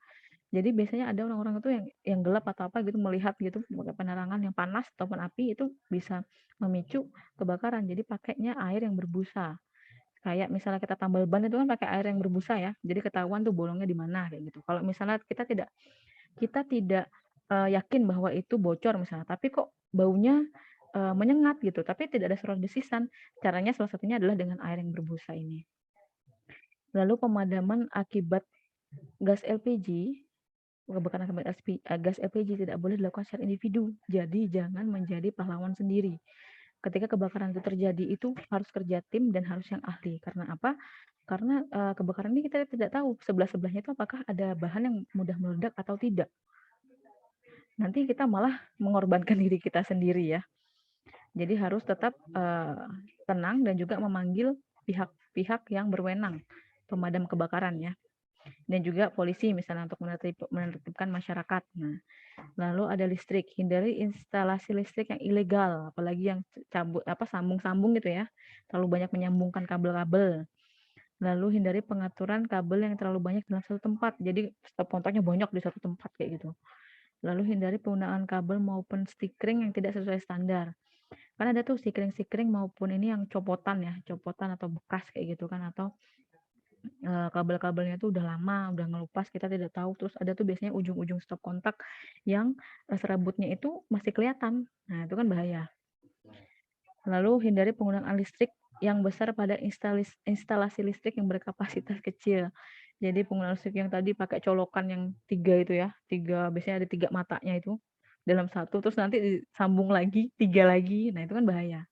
Jadi biasanya ada orang-orang itu yang gelap atau apa gitu melihat gitu pakai penerangan yang panas ataupun api itu bisa memicu kebakaran. Jadi pakainya air yang berbusa. Kayak misalnya kita tambal ban itu kan pakai air yang berbusa ya. Jadi ketahuan tuh bolongnya di mana kayak gitu. Kalau misalnya kita tidak yakin bahwa itu bocor misalnya, tapi kok baunya menyengat gitu, tapi tidak ada suara desisan. Caranya salah satunya adalah dengan air yang berbusa ini. Lalu pemadaman akibat gas LPG, kebakaran akibat gas LPG tidak boleh dilakukan secara individu. Jadi jangan menjadi pahlawan sendiri. Ketika kebakaran itu terjadi itu harus kerja tim dan harus yang ahli. Karena apa? Karena kebakaran ini kita tidak tahu sebelah-sebelahnya itu apakah ada bahan yang mudah meledak atau tidak. Nanti kita malah mengorbankan diri kita sendiri ya. Jadi harus tetap tenang dan juga memanggil pihak-pihak yang berwenang pemadam kebakaran ya. Dan juga polisi misalnya untuk menertibkan masyarakat. Nah, lalu ada listrik, hindari instalasi listrik yang ilegal, apalagi yang sambung-sambung gitu ya. Terlalu banyak menyambungkan kabel-kabel. Lalu hindari pengaturan kabel yang terlalu banyak dalam satu tempat. Jadi stop kontaknya banyak di satu tempat kayak gitu. Lalu hindari penggunaan kabel maupun stickering yang tidak sesuai standar. Kan ada tuh stickering maupun ini yang copotan ya, copotan atau bekas kayak gitu kan, atau kabel-kabelnya tuh udah lama, udah ngelupas, kita tidak tahu. Terus ada tuh biasanya ujung-ujung stop kontak yang serabutnya itu masih kelihatan. Nah, itu kan bahaya. Lalu hindari penggunaan listrik yang besar pada instalasi listrik yang berkapasitas kecil. Jadi penggunaan listrik yang tadi pakai colokan yang 3 itu ya, biasanya ada 3 matanya itu dalam satu, terus nanti disambung lagi 3 lagi. Nah, itu kan bahaya.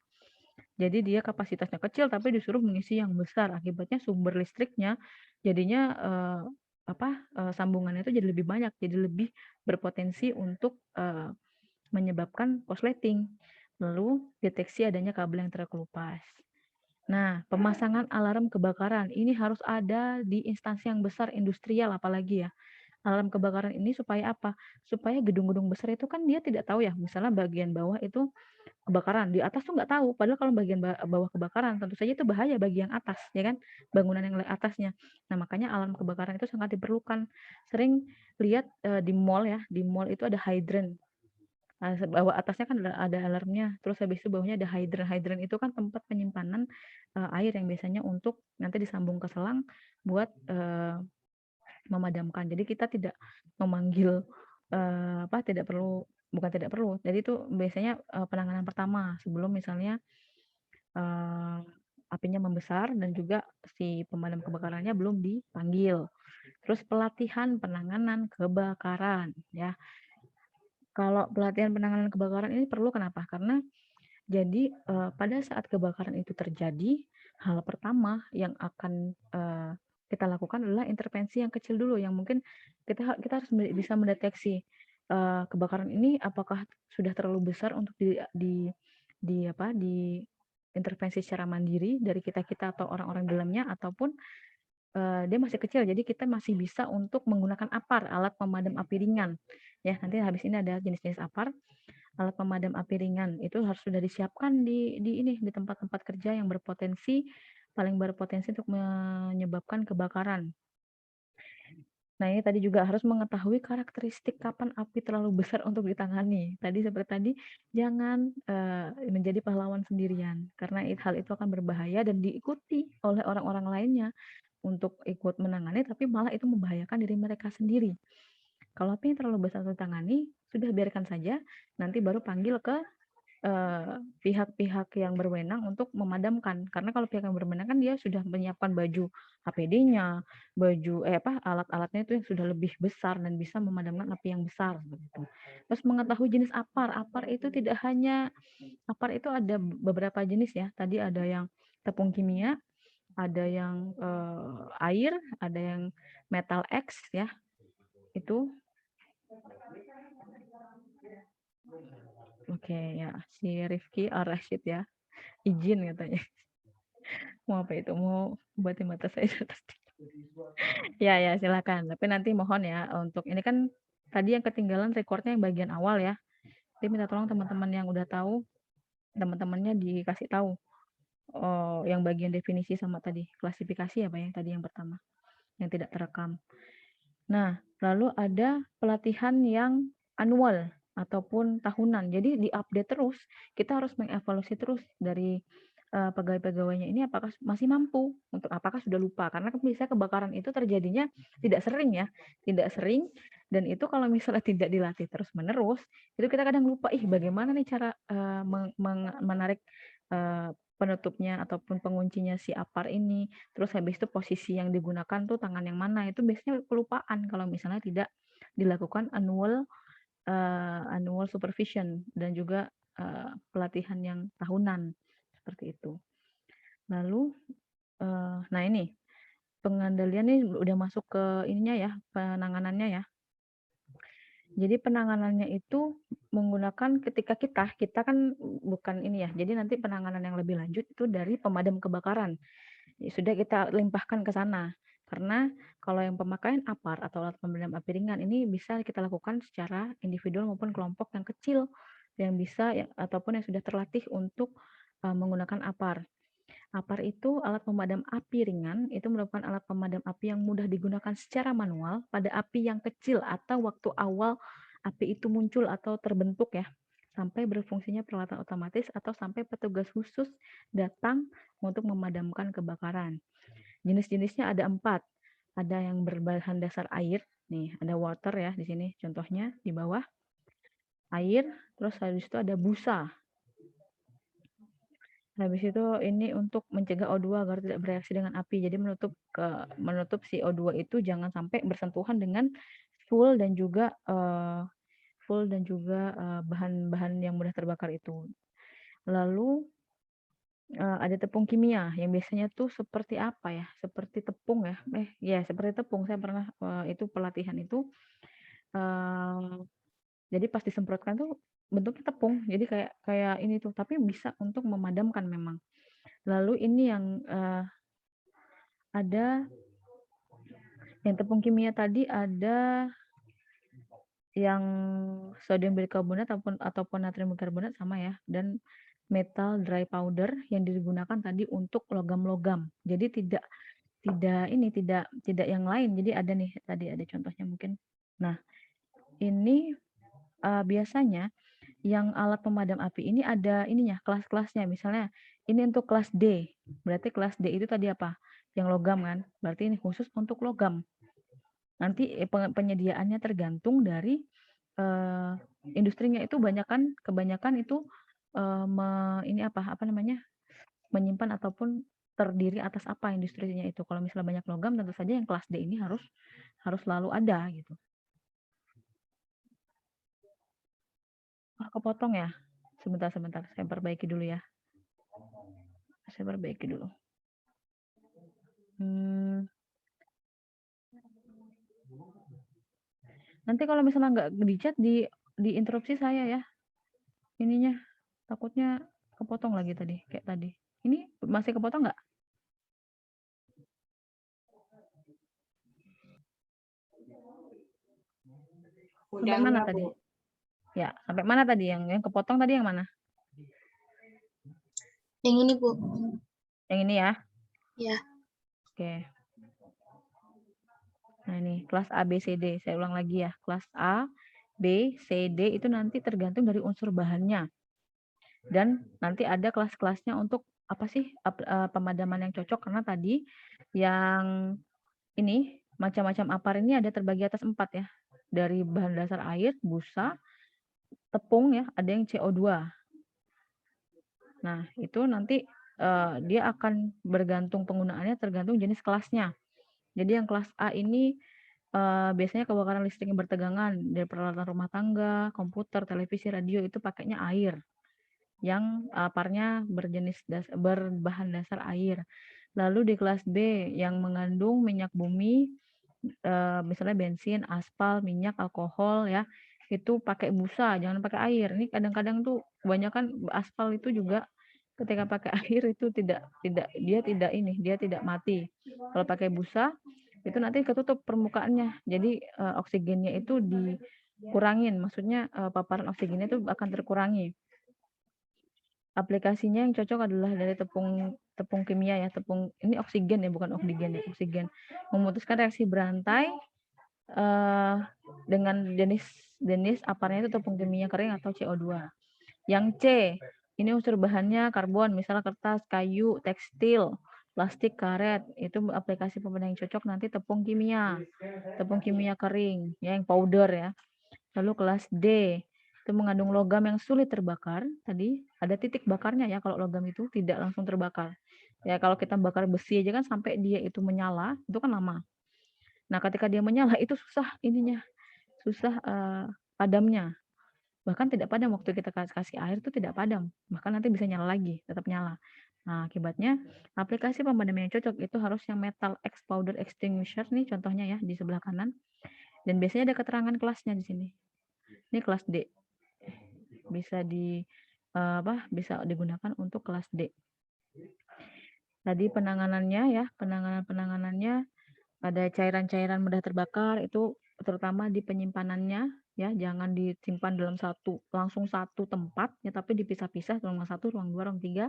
Jadi dia kapasitasnya kecil tapi disuruh mengisi yang besar. Akibatnya sumber listriknya jadinya sambungannya itu jadi lebih banyak, jadi lebih berpotensi untuk menyebabkan korsleting. Lalu deteksi adanya kabel yang terkelupas. Nah, pemasangan alarm kebakaran ini harus ada di instansi yang besar industrial apalagi ya. Alarm kebakaran ini supaya apa? Supaya gedung-gedung besar itu kan dia tidak tahu ya, misalnya bagian bawah itu kebakaran, di atas tuh nggak tahu. Padahal kalau bagian bawah kebakaran tentu saja itu bahaya bagi yang atas, ya kan? Bangunan yang atasnya. Nah, makanya alarm kebakaran itu sangat diperlukan. Sering lihat di mall ya, di mall itu ada hydrant. Bawah atasnya kan ada alarmnya, terus habis itu bawahnya ada hydrant. Hydrant itu kan tempat penyimpanan air yang biasanya untuk nanti disambung ke selang buat memadamkan. Jadi kita tidak memanggil tidak perlu, bukan tidak perlu. Jadi itu biasanya penanganan pertama sebelum misalnya eee, apinya membesar dan juga si pemadam kebakarannya belum dipanggil. Terus pelatihan penanganan kebakaran ya. Kalau pelatihan penanganan kebakaran ini perlu kenapa? Karena jadi, pada saat kebakaran itu terjadi, hal pertama yang akan, kita lakukan adalah intervensi yang kecil dulu, yang mungkin kita harus bisa mendeteksi, kebakaran ini apakah sudah terlalu besar untuk diintervensi secara mandiri dari kita-kita atau orang-orang di dalamnya, ataupun, dia masih kecil, jadi kita masih bisa untuk menggunakan APAR, alat pemadam api ringan. Ya, nanti habis ini ada jenis-jenis APAR. Alat pemadam api ringan itu harus sudah disiapkan di tempat-tempat kerja yang paling berpotensi untuk menyebabkan kebakaran. Nah, ini tadi juga harus mengetahui karakteristik kapan api terlalu besar untuk ditangani. Seperti tadi, jangan, menjadi pahlawan sendirian, karena hal itu akan berbahaya dan diikuti oleh orang-orang lainnya untuk ikut menangani, tapi malah itu membahayakan diri mereka sendiri. Kalau api yang terlalu besar untuk ditangani, sudah biarkan saja, nanti baru panggil ke pihak-pihak yang berwenang untuk memadamkan. Karena kalau pihak yang berwenang kan dia sudah menyiapkan baju APD-nya, alat-alatnya itu yang sudah lebih besar dan bisa memadamkan api yang besar begitu. Terus mengetahui jenis APAR. APAR itu ada beberapa jenis ya. Tadi ada yang tepung kimia, ada yang air, ada yang metal X ya. Itu oke ya, si Rifki Ar-Rasyid ya. Izin katanya. Mau apa itu? Mau obatin mata saya di atas ya, ya silakan. Tapi nanti mohon ya untuk ini kan tadi yang ketinggalan recordnya yang bagian awal ya. Jadi minta tolong teman-teman yang udah tahu, teman-temannya dikasih tahu yang bagian definisi sama tadi klasifikasi apa ya tadi yang pertama yang tidak terekam. Nah, lalu ada pelatihan yang annual ataupun tahunan. Jadi diupdate terus. Kita harus mengevaluasi terus dari pegawai-pegawainya ini apakah masih mampu untuk apakah sudah lupa karena kan biasanya kebakaran itu terjadinya tidak sering ya, tidak sering dan itu kalau misalnya tidak dilatih terus-menerus, itu kita kadang lupa, ih bagaimana nih cara menarik penutupnya ataupun penguncinya si APAR ini. Terus habis itu posisi yang digunakan tuh tangan yang mana, itu biasanya kelupaan kalau misalnya tidak dilakukan annual supervision dan juga pelatihan yang tahunan, seperti itu. Lalu, nah ini pengendalian nih udah masuk ke ininya ya, penanganannya ya. Jadi penanganannya itu menggunakan ketika kita kan bukan ini ya, jadi nanti penanganan yang lebih lanjut itu dari pemadam kebakaran. Ya sudah kita limpahkan ke sana. Karena kalau yang pemakaian APAR atau alat pemadam api ringan ini bisa kita lakukan secara individual maupun kelompok yang kecil yang bisa ataupun yang sudah terlatih untuk menggunakan APAR. APAR itu alat pemadam api ringan, itu merupakan alat pemadam api yang mudah digunakan secara manual pada api yang kecil atau waktu awal api itu muncul atau terbentuk ya, sampai berfungsinya peralatan otomatis atau sampai petugas khusus datang untuk memadamkan kebakaran. Jenis-jenisnya ada 4. Ada yang berbahan dasar air, nih ada water ya di sini contohnya di bawah, air, terus habis itu ada busa. Habis itu ini untuk mencegah O2 agar tidak bereaksi dengan api. Jadi menutup si O2 itu jangan sampai bersentuhan dengan fuel dan juga bahan-bahan yang mudah terbakar itu. Lalu ada tepung kimia yang biasanya tuh seperti apa ya? Seperti tepung ya. Ya seperti tepung. Saya pernah itu pelatihan itu jadi pas disemprotkan tuh bentuknya tepung, jadi kayak kayak ini tuh, tapi bisa untuk memadamkan memang. Lalu ini yang, ada yang tepung kimia tadi ada yang sodium bikarbonat ataupun natrium bikarbonat sama ya, dan metal dry powder yang digunakan tadi untuk logam-logam. Jadi tidak yang lain. Jadi ada nih tadi ada contohnya mungkin. Nah, ini biasanya yang alat pemadam api ini ada ininya, kelas-kelasnya. Misalnya ini untuk kelas D. Berarti kelas D itu tadi apa? Yang logam kan? Berarti ini khusus untuk logam. Nanti penyediaannya tergantung dari industrinya itu kebanyakan itu ini apa namanya? Menyimpan ataupun terdiri atas apa industrinya itu. Kalau misalnya banyak logam tentu saja yang kelas D ini harus selalu ada gitu. Kepotong ya? Sebentar, saya perbaiki dulu ya. Nanti kalau misalnya nggak di-chat di interupsi saya ya. Ininya takutnya kepotong lagi kayak tadi. Ini masih kepotong nggak? Sampai mana tadi? Ya, sampai mana tadi yang kepotong tadi yang mana? Yang ini, Bu. Yang ini ya? Ya. Oke. Nah, ini kelas A, B, C, D. Saya ulang lagi ya. Kelas A, B, C, D itu nanti tergantung dari unsur bahannya. Dan nanti ada kelas-kelasnya untuk apa sih pemadaman yang cocok, karena tadi yang ini macam-macam apar ini ada terbagi atas 4 ya. Dari bahan dasar air, busa, tepung ya, ada yang CO2. Nah, itu nanti dia akan bergantung penggunaannya tergantung jenis kelasnya. Jadi yang kelas A ini biasanya kebakaran listrik yang bertegangan dari peralatan rumah tangga, komputer, televisi, radio itu pakainya air yang aparnya berbahan dasar air. Lalu di kelas B yang mengandung minyak bumi, misalnya bensin, aspal, minyak, alkohol ya, itu pakai busa, jangan pakai air. Ini kadang-kadang tuh kebanyakan aspal itu juga ketika pakai air itu dia tidak mati. Kalau pakai busa itu nanti ketutup permukaannya. Jadi oksigennya itu dikurangin, maksudnya paparan oksigennya itu akan terkurangi. Aplikasinya yang cocok adalah dari tepung kimia ya, tepung ini oksigen ya, bukan oksigen ya, oksigen. Memutuskan reaksi berantai dengan jenis aparnya itu tepung kimia kering atau CO2. Yang C, ini unsur bahannya karbon, misalnya kertas, kayu, tekstil, plastik, karet. Itu aplikasi pemadam yang cocok nanti tepung kimia kering, ya, yang powder ya. Lalu kelas D, itu mengandung logam yang sulit terbakar. Tadi ada titik bakarnya ya, kalau logam itu tidak langsung terbakar. Ya, kalau kita bakar besi aja kan sampai dia itu menyala, itu kan lama. Nah, ketika dia menyala itu susah padamnya. Bahkan tidak padam waktu kita kasih air itu tidak padam. Bahkan nanti bisa nyala lagi, tetap nyala. Nah, akibatnya aplikasi pemadam yang cocok itu harus yang metal X powder extinguisher nih contohnya ya di sebelah kanan. Dan biasanya ada keterangan kelasnya di sini. Ini kelas D. Bisa bisa digunakan untuk kelas D. Tadi penanganannya ada cairan-cairan mudah terbakar itu terutama di penyimpanannya ya, jangan disimpan dalam langsung satu tempat ya, tapi dipisah-pisah, ruang 1, ruang 2, ruang 3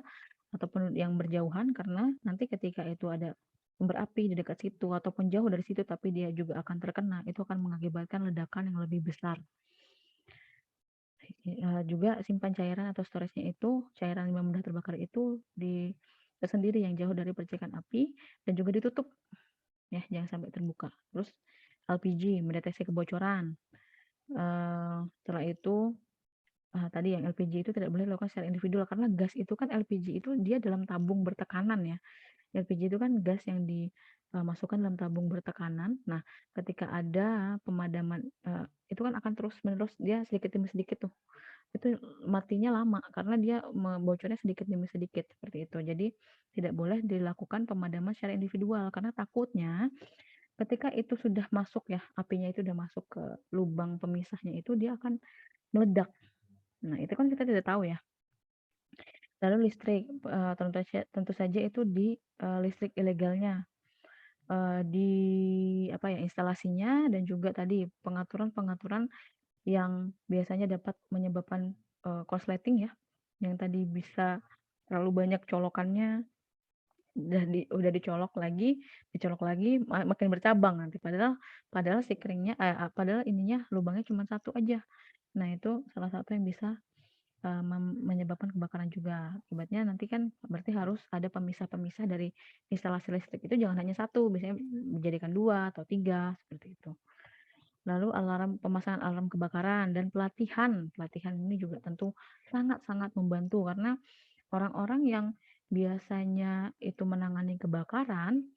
ataupun yang berjauhan, karena nanti ketika itu ada sumber api di dekat situ ataupun jauh dari situ tapi dia juga akan terkena, itu akan mengakibatkan ledakan yang lebih besar. Juga simpan cairan atau storage-nya itu, cairan yang mudah terbakar itu tersendiri yang jauh dari percikan api dan juga ditutup ya, jangan sampai terbuka. Terus LPG mendeteksi kebocoran. Setelah itu tadi yang LPG itu tidak boleh dilakukan secara individual karena gas itu kan LPG itu dia dalam tabung bertekanan ya. LPG itu kan gas yang dimasukkan dalam tabung bertekanan. Nah, ketika ada pemadaman itu kan akan terus-menerus dia sedikit demi sedikit tuh. Itu matinya lama karena dia bocornya sedikit demi sedikit seperti itu. Jadi tidak boleh dilakukan pemadaman secara individual karena takutnya ketika itu sudah masuk ya, apinya itu sudah masuk ke lubang pemisahnya itu dia akan meledak. Nah, itu kan kita tidak tahu ya. Lalu listrik, tentu saja itu di, listrik ilegalnya, di apa ya, instalasinya dan juga tadi pengaturan-pengaturan yang biasanya dapat menyebabkan, korsleting ya, yang tadi bisa terlalu banyak colokannya, dicolok lagi, makin bercabang nanti, padahal padahal si keringnya padahal ininya lubangnya cuma satu aja. Nah, itu salah satu yang bisa, menyebabkan kebakaran juga. Akibatnya nanti kan berarti harus ada pemisah-pemisah dari instalasi listrik itu jangan hanya satu, biasanya dijadikan 2 atau 3 seperti itu. Lalu pemasangan alarm kebakaran dan pelatihan. Pelatihan ini juga tentu sangat-sangat membantu karena orang-orang yang biasanya itu menangani kebakaran,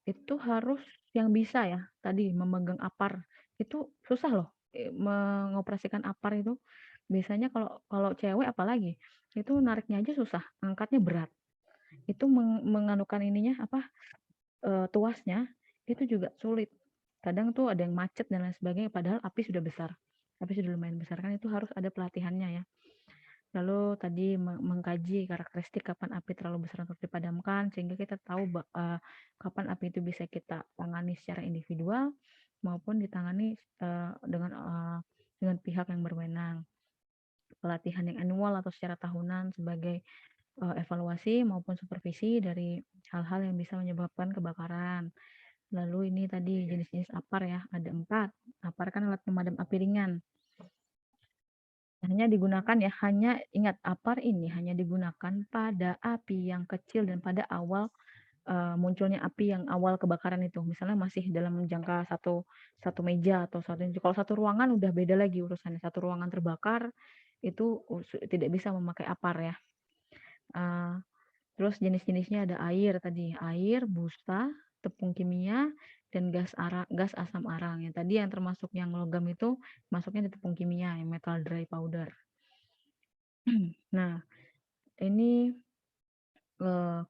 itu harus yang bisa ya, tadi memegang apar. Itu susah loh, mengoperasikan apar itu. Biasanya kalau kalau cewek apalagi, itu nariknya aja susah, angkatnya berat. Itu menganukan ininya, apa, tuasnya, itu juga sulit. Kadang tuh ada yang macet dan lain sebagainya, padahal api sudah besar. Api sudah lumayan besar, kan itu harus ada pelatihannya ya. Lalu tadi mengkaji karakteristik kapan api terlalu besar untuk dipadamkan, sehingga kita tahu kapan api itu bisa kita tangani secara individual maupun ditangani dengan pihak yang berwenang. Pelatihan yang annual atau secara tahunan sebagai evaluasi maupun supervisi dari hal-hal yang bisa menyebabkan kebakaran. Lalu ini tadi jenis-jenis APAR ya, ada 4. APAR kan alat pemadam api ringan. Hanya ingat APAR ini hanya digunakan pada api yang kecil dan pada awal munculnya api yang awal kebakaran itu. Misalnya masih dalam jangka satu meja atau kalau satu ruangan udah beda lagi urusannya. Satu ruangan terbakar itu tidak bisa memakai APAR ya. Terus jenis-jenisnya ada air, busa, tepung kimia, dan gas asam arang. Yang tadi yang termasuk yang logam itu masuknya di tepung kimia, yang metal dry powder. Nah, ini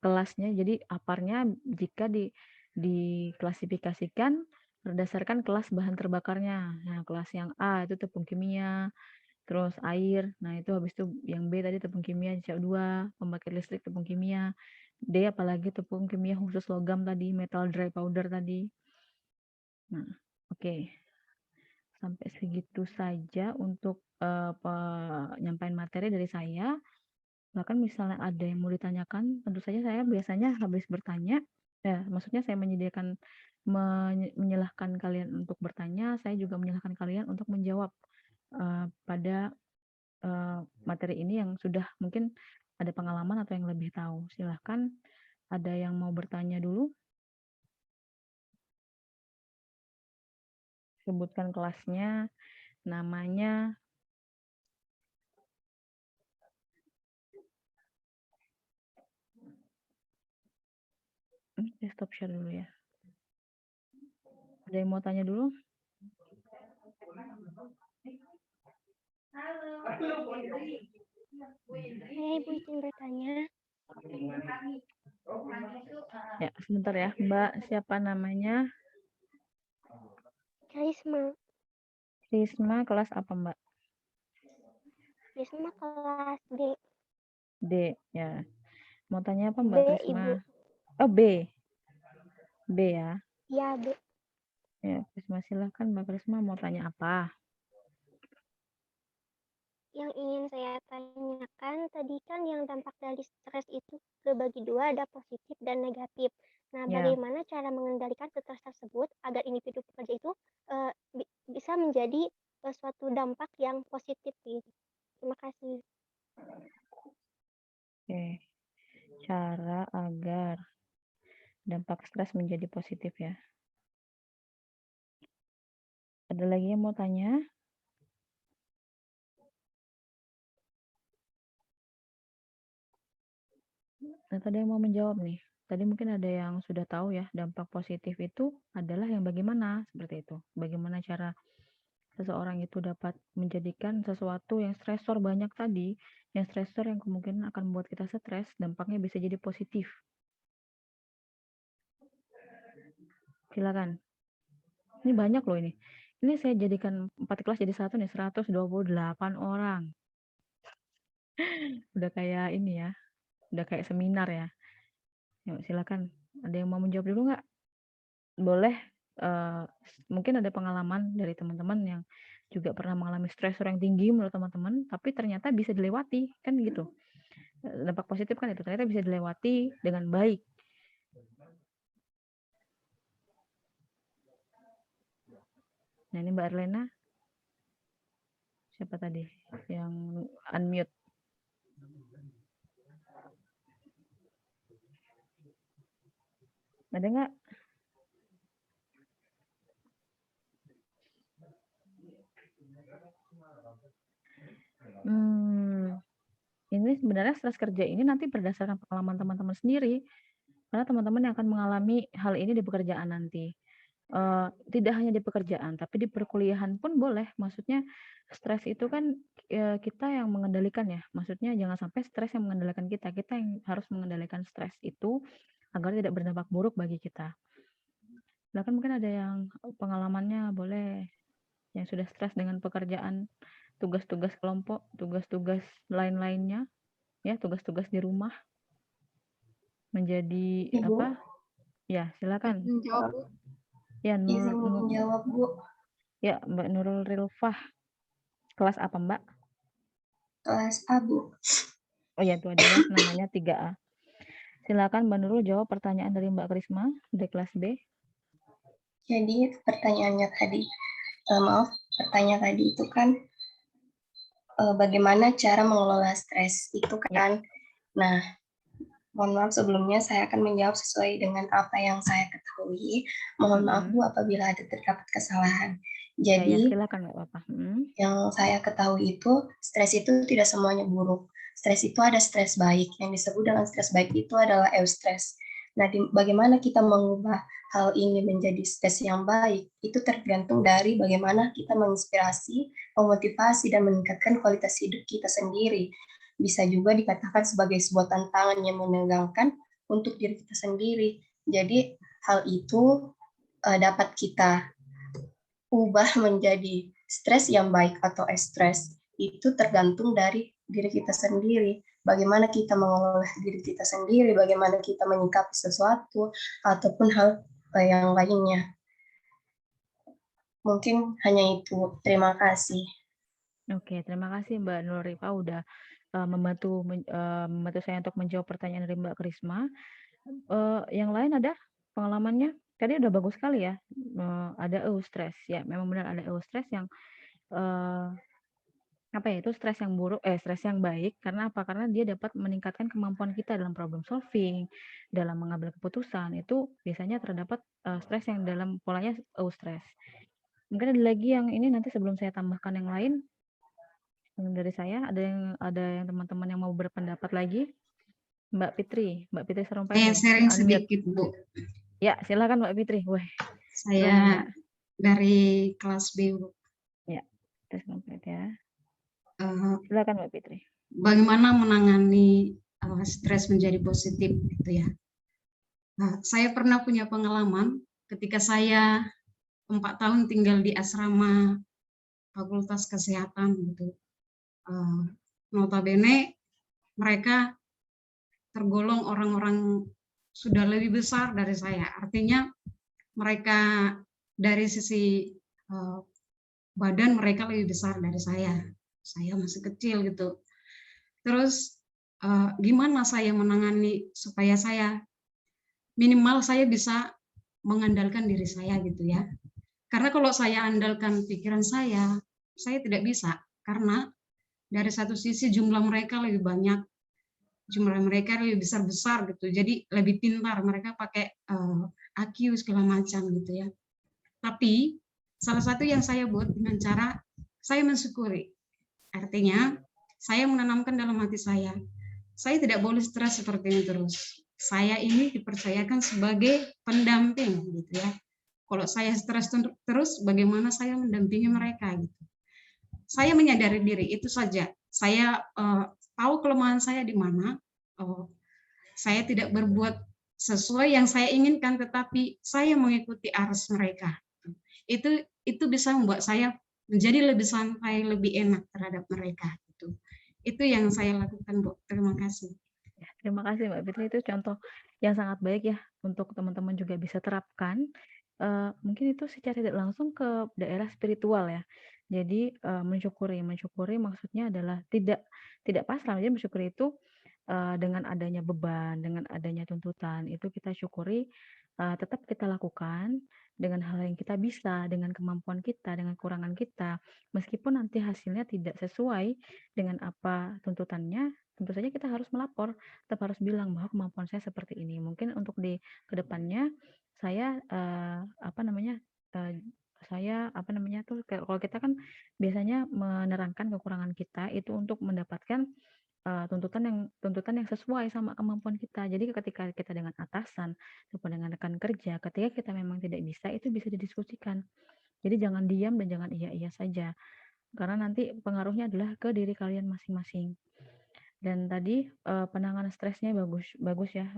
kelasnya, jadi aparnya jika diklasifikasikan berdasarkan kelas bahan terbakarnya. Nah, kelas yang A itu tepung kimia, terus air. Nah, itu habis itu yang B tadi tepung kimia CO2, pembangkit listrik tepung kimia. D apalagi tepung kimia khusus logam tadi, metal dry powder tadi. Nah, oke. Sampai segitu saja untuk penyampaian materi dari saya. Bahkan misalnya ada yang mau ditanyakan, tentu saja saya biasanya habis bertanya, maksudnya saya menyalahkan kalian untuk bertanya, saya juga menyalahkan kalian untuk menjawab pada materi ini yang sudah mungkin ada pengalaman atau yang lebih tahu. Silahkan, ada yang mau bertanya dulu? Sebutkan kelasnya, namanya. Saya stop share dulu ya. Ada yang mau tanya dulu? Saya Ibu izin bertanya. Ya, sebentar ya, Mbak. Siapa namanya? Risma. Risma, kelas apa, Mbak? Risma kelas D. D, ya. Mau tanya apa, B, Mbak Risma? Ibu. Oh, B. B ya. Ya, B. Ya, Risma silahkan Mbak Risma mau tanya apa? Yang ingin saya tanyakan tadi kan yang dampak dari stres itu kebagi dua, ada positif dan negatif. Nah, Ya. bagaimana cara mengendalikan stres tersebut agar individu pekerja itu bisa menjadi suatu dampak yang positif gitu. Terima kasih. Oke. Cara agar dampak stres menjadi positif ya. Ada lagi yang mau tanya? Nah, tadi yang mau menjawab nih. Tadi mungkin ada yang sudah tahu ya, dampak positif itu adalah yang bagaimana, seperti itu. Bagaimana cara seseorang itu dapat menjadikan sesuatu yang stresor banyak tadi, yang stresor yang kemungkinan akan membuat kita stres, dampaknya bisa jadi positif. Silakan. Ini banyak loh ini. Ini saya jadikan 4 kelas jadi 1 nih, 128 orang. Udah kayak ini ya, udah kayak seminar ya. Yuk silakan, ada yang mau menjawab dulu nggak? Boleh, mungkin ada pengalaman dari teman-teman yang juga pernah mengalami stresor yang tinggi menurut teman-teman, tapi ternyata bisa dilewati, kan gitu. Dampak positif kan itu, ternyata bisa dilewati dengan baik. Nah ini Mbak Erlena, siapa tadi yang unmute? Ada nggak? Ini sebenarnya stres kerja ini nanti berdasarkan pengalaman teman-teman sendiri, karena teman-teman yang akan mengalami hal ini di pekerjaan nanti. Tidak hanya di pekerjaan, tapi di perkuliahan pun boleh. Maksudnya stres itu kan, kita yang mengendalikan ya, maksudnya jangan sampai stres yang mengendalikan kita, kita yang harus mengendalikan stres itu agar tidak berdampak buruk bagi kita. Bahkan mungkin ada yang pengalamannya boleh, yang sudah stres dengan pekerjaan, tugas-tugas kelompok, tugas-tugas lain-lainnya, ya tugas-tugas di rumah, menjadi Ibu, apa ya silakan. menjawab Bu. Ya Iya, saya mau menjawab Bu. ya Mbak Nurul Rilfah, kelas apa Mbak? Kelas A Bu. Oh ya itu ada ya namanya 3A. Silakan Mbak Nurul jawab pertanyaan dari Mbak Krisma dari kelas B. Jadi pertanyaannya tadi, maaf, pertanyaan tadi itu kan bagaimana cara mengelola stres itu Ya. kan. Nah, mohon maaf sebelumnya saya akan menjawab sesuai dengan apa yang saya ketahui. Mohon maaf Bu apabila ada terdapat kesalahan. Ya Jadi silakan nggak apa-apa. yang saya ketahui itu stres itu tidak semuanya buruk. Stres itu ada stres baik. Yang disebut dengan stres baik itu adalah eustress. Nah, bagaimana kita mengubah hal ini menjadi stres yang baik itu tergantung dari bagaimana kita menginspirasi, memotivasi, dan meningkatkan kualitas hidup kita sendiri. Bisa juga dikatakan sebagai sebuah tantangan yang menegangkan untuk diri kita sendiri. Jadi hal itu dapat kita ubah menjadi stres yang baik atau stres itu tergantung dari diri kita sendiri. Bagaimana kita mengelola diri kita sendiri, bagaimana kita menyikapi sesuatu, ataupun hal yang lainnya. Mungkin hanya itu. Terima kasih. Oke, terima kasih Mbak Nurul udah membantu saya untuk menjawab pertanyaan dari Mbak Krisma. Yang lain ada pengalamannya? Tadi udah bagus sekali ya. Ada eustress ya, memang benar ada eustress yang apa ya itu stres yang buruk stres yang baik karena apa? Karena dia dapat meningkatkan kemampuan kita dalam problem solving, dalam mengambil keputusan itu biasanya terdapat stres yang dalam polanya eustress. Mungkin ada lagi yang ini nanti sebelum saya tambahkan yang lain dari saya ada yang teman-teman yang mau berpendapat lagi. Mbak Fitri Saya Sarumpait sharing unmute. sedikit Bu. Ya silakan Mbak Fitri. Wah, Saya dari kelas B Bu. Ya, tes ya. Silakan Mbak Fitri. Bagaimana menangani stres menjadi positif gitu ya. Nah, saya pernah punya pengalaman ketika saya 4 tahun tinggal di asrama Fakultas Kesehatan gitu. Notabene mereka tergolong orang-orang sudah lebih besar dari saya. Artinya mereka dari sisi badan mereka lebih besar dari saya. Saya masih kecil gitu. Terus gimana saya menangani supaya saya minimal saya bisa mengandalkan diri saya gitu ya. Karena kalau saya andalkan pikiran saya tidak bisa karena dari satu sisi jumlah mereka lebih banyak, jumlah mereka lebih besar-besar gitu. Jadi lebih pintar, mereka pakai IQ segala macam gitu ya. Tapi salah satu yang saya buat dengan cara saya mensyukuri. Artinya saya menanamkan dalam hati saya tidak boleh stres seperti ini terus. Saya ini dipercayakan sebagai pendamping gitu ya. Kalau saya stres terus, bagaimana saya mendampingi mereka gitu. Saya menyadari diri itu saja. Saya tahu kelemahan saya di mana. Saya tidak berbuat sesuai yang saya inginkan, tetapi saya mengikuti arus mereka. Itu bisa membuat saya menjadi lebih santai, lebih enak terhadap mereka. Gitu. Itu yang saya lakukan, Bu. Terima kasih. Ya, terima kasih Mbak Fitri, itu contoh yang sangat baik ya untuk teman-teman juga bisa terapkan. Mungkin itu secara tidak langsung ke daerah spiritual ya. Jadi mensyukuri maksudnya adalah tidak pasrah. Jadi mensyukuri itu dengan adanya beban, dengan adanya tuntutan itu kita syukuri, tetap kita lakukan dengan hal yang kita bisa, dengan kemampuan kita, dengan kekurangan kita. Meskipun nanti hasilnya tidak sesuai dengan apa tuntutannya, tentu saja kita harus melapor, tetap harus bilang bahwa kemampuan saya seperti ini. Mungkin untuk di kedepannya saya, saya tuh kalau kita kan biasanya menerangkan kekurangan kita itu untuk mendapatkan tuntutan yang sesuai sama kemampuan kita. Jadi ketika kita dengan atasan ataupun dengan rekan kerja, ketika kita memang tidak bisa, itu bisa didiskusikan. Jadi jangan diam dan jangan iya-iya saja, karena nanti pengaruhnya adalah ke diri kalian masing-masing. Dan tadi penanganan stresnya bagus bagus ya,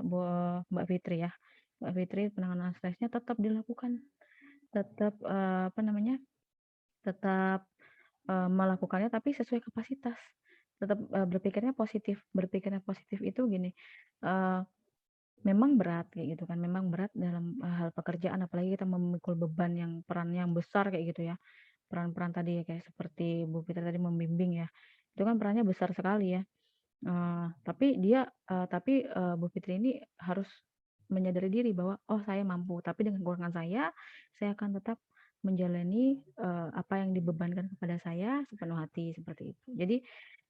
Mbak Fitri ya. Mbak Fitri penanganan stresnya tetap dilakukan, tetap tetap melakukannya tapi sesuai kapasitas. Tetap berpikirnya positif. Berpikirnya positif itu gini, memang berat kayak gitu kan, memang berat dalam hal pekerjaan apalagi kita memikul beban peran yang besar kayak gitu ya. Peran-peran tadi ya kayak seperti Bu Fitri tadi membimbing ya, itu kan perannya besar sekali ya. Tapi Bu Fitri ini harus menyadari diri bahwa, "Oh saya mampu, tapi dengan kekurangan saya akan tetap menjalani, apa yang dibebankan kepada saya sepenuh hati," seperti itu. Jadi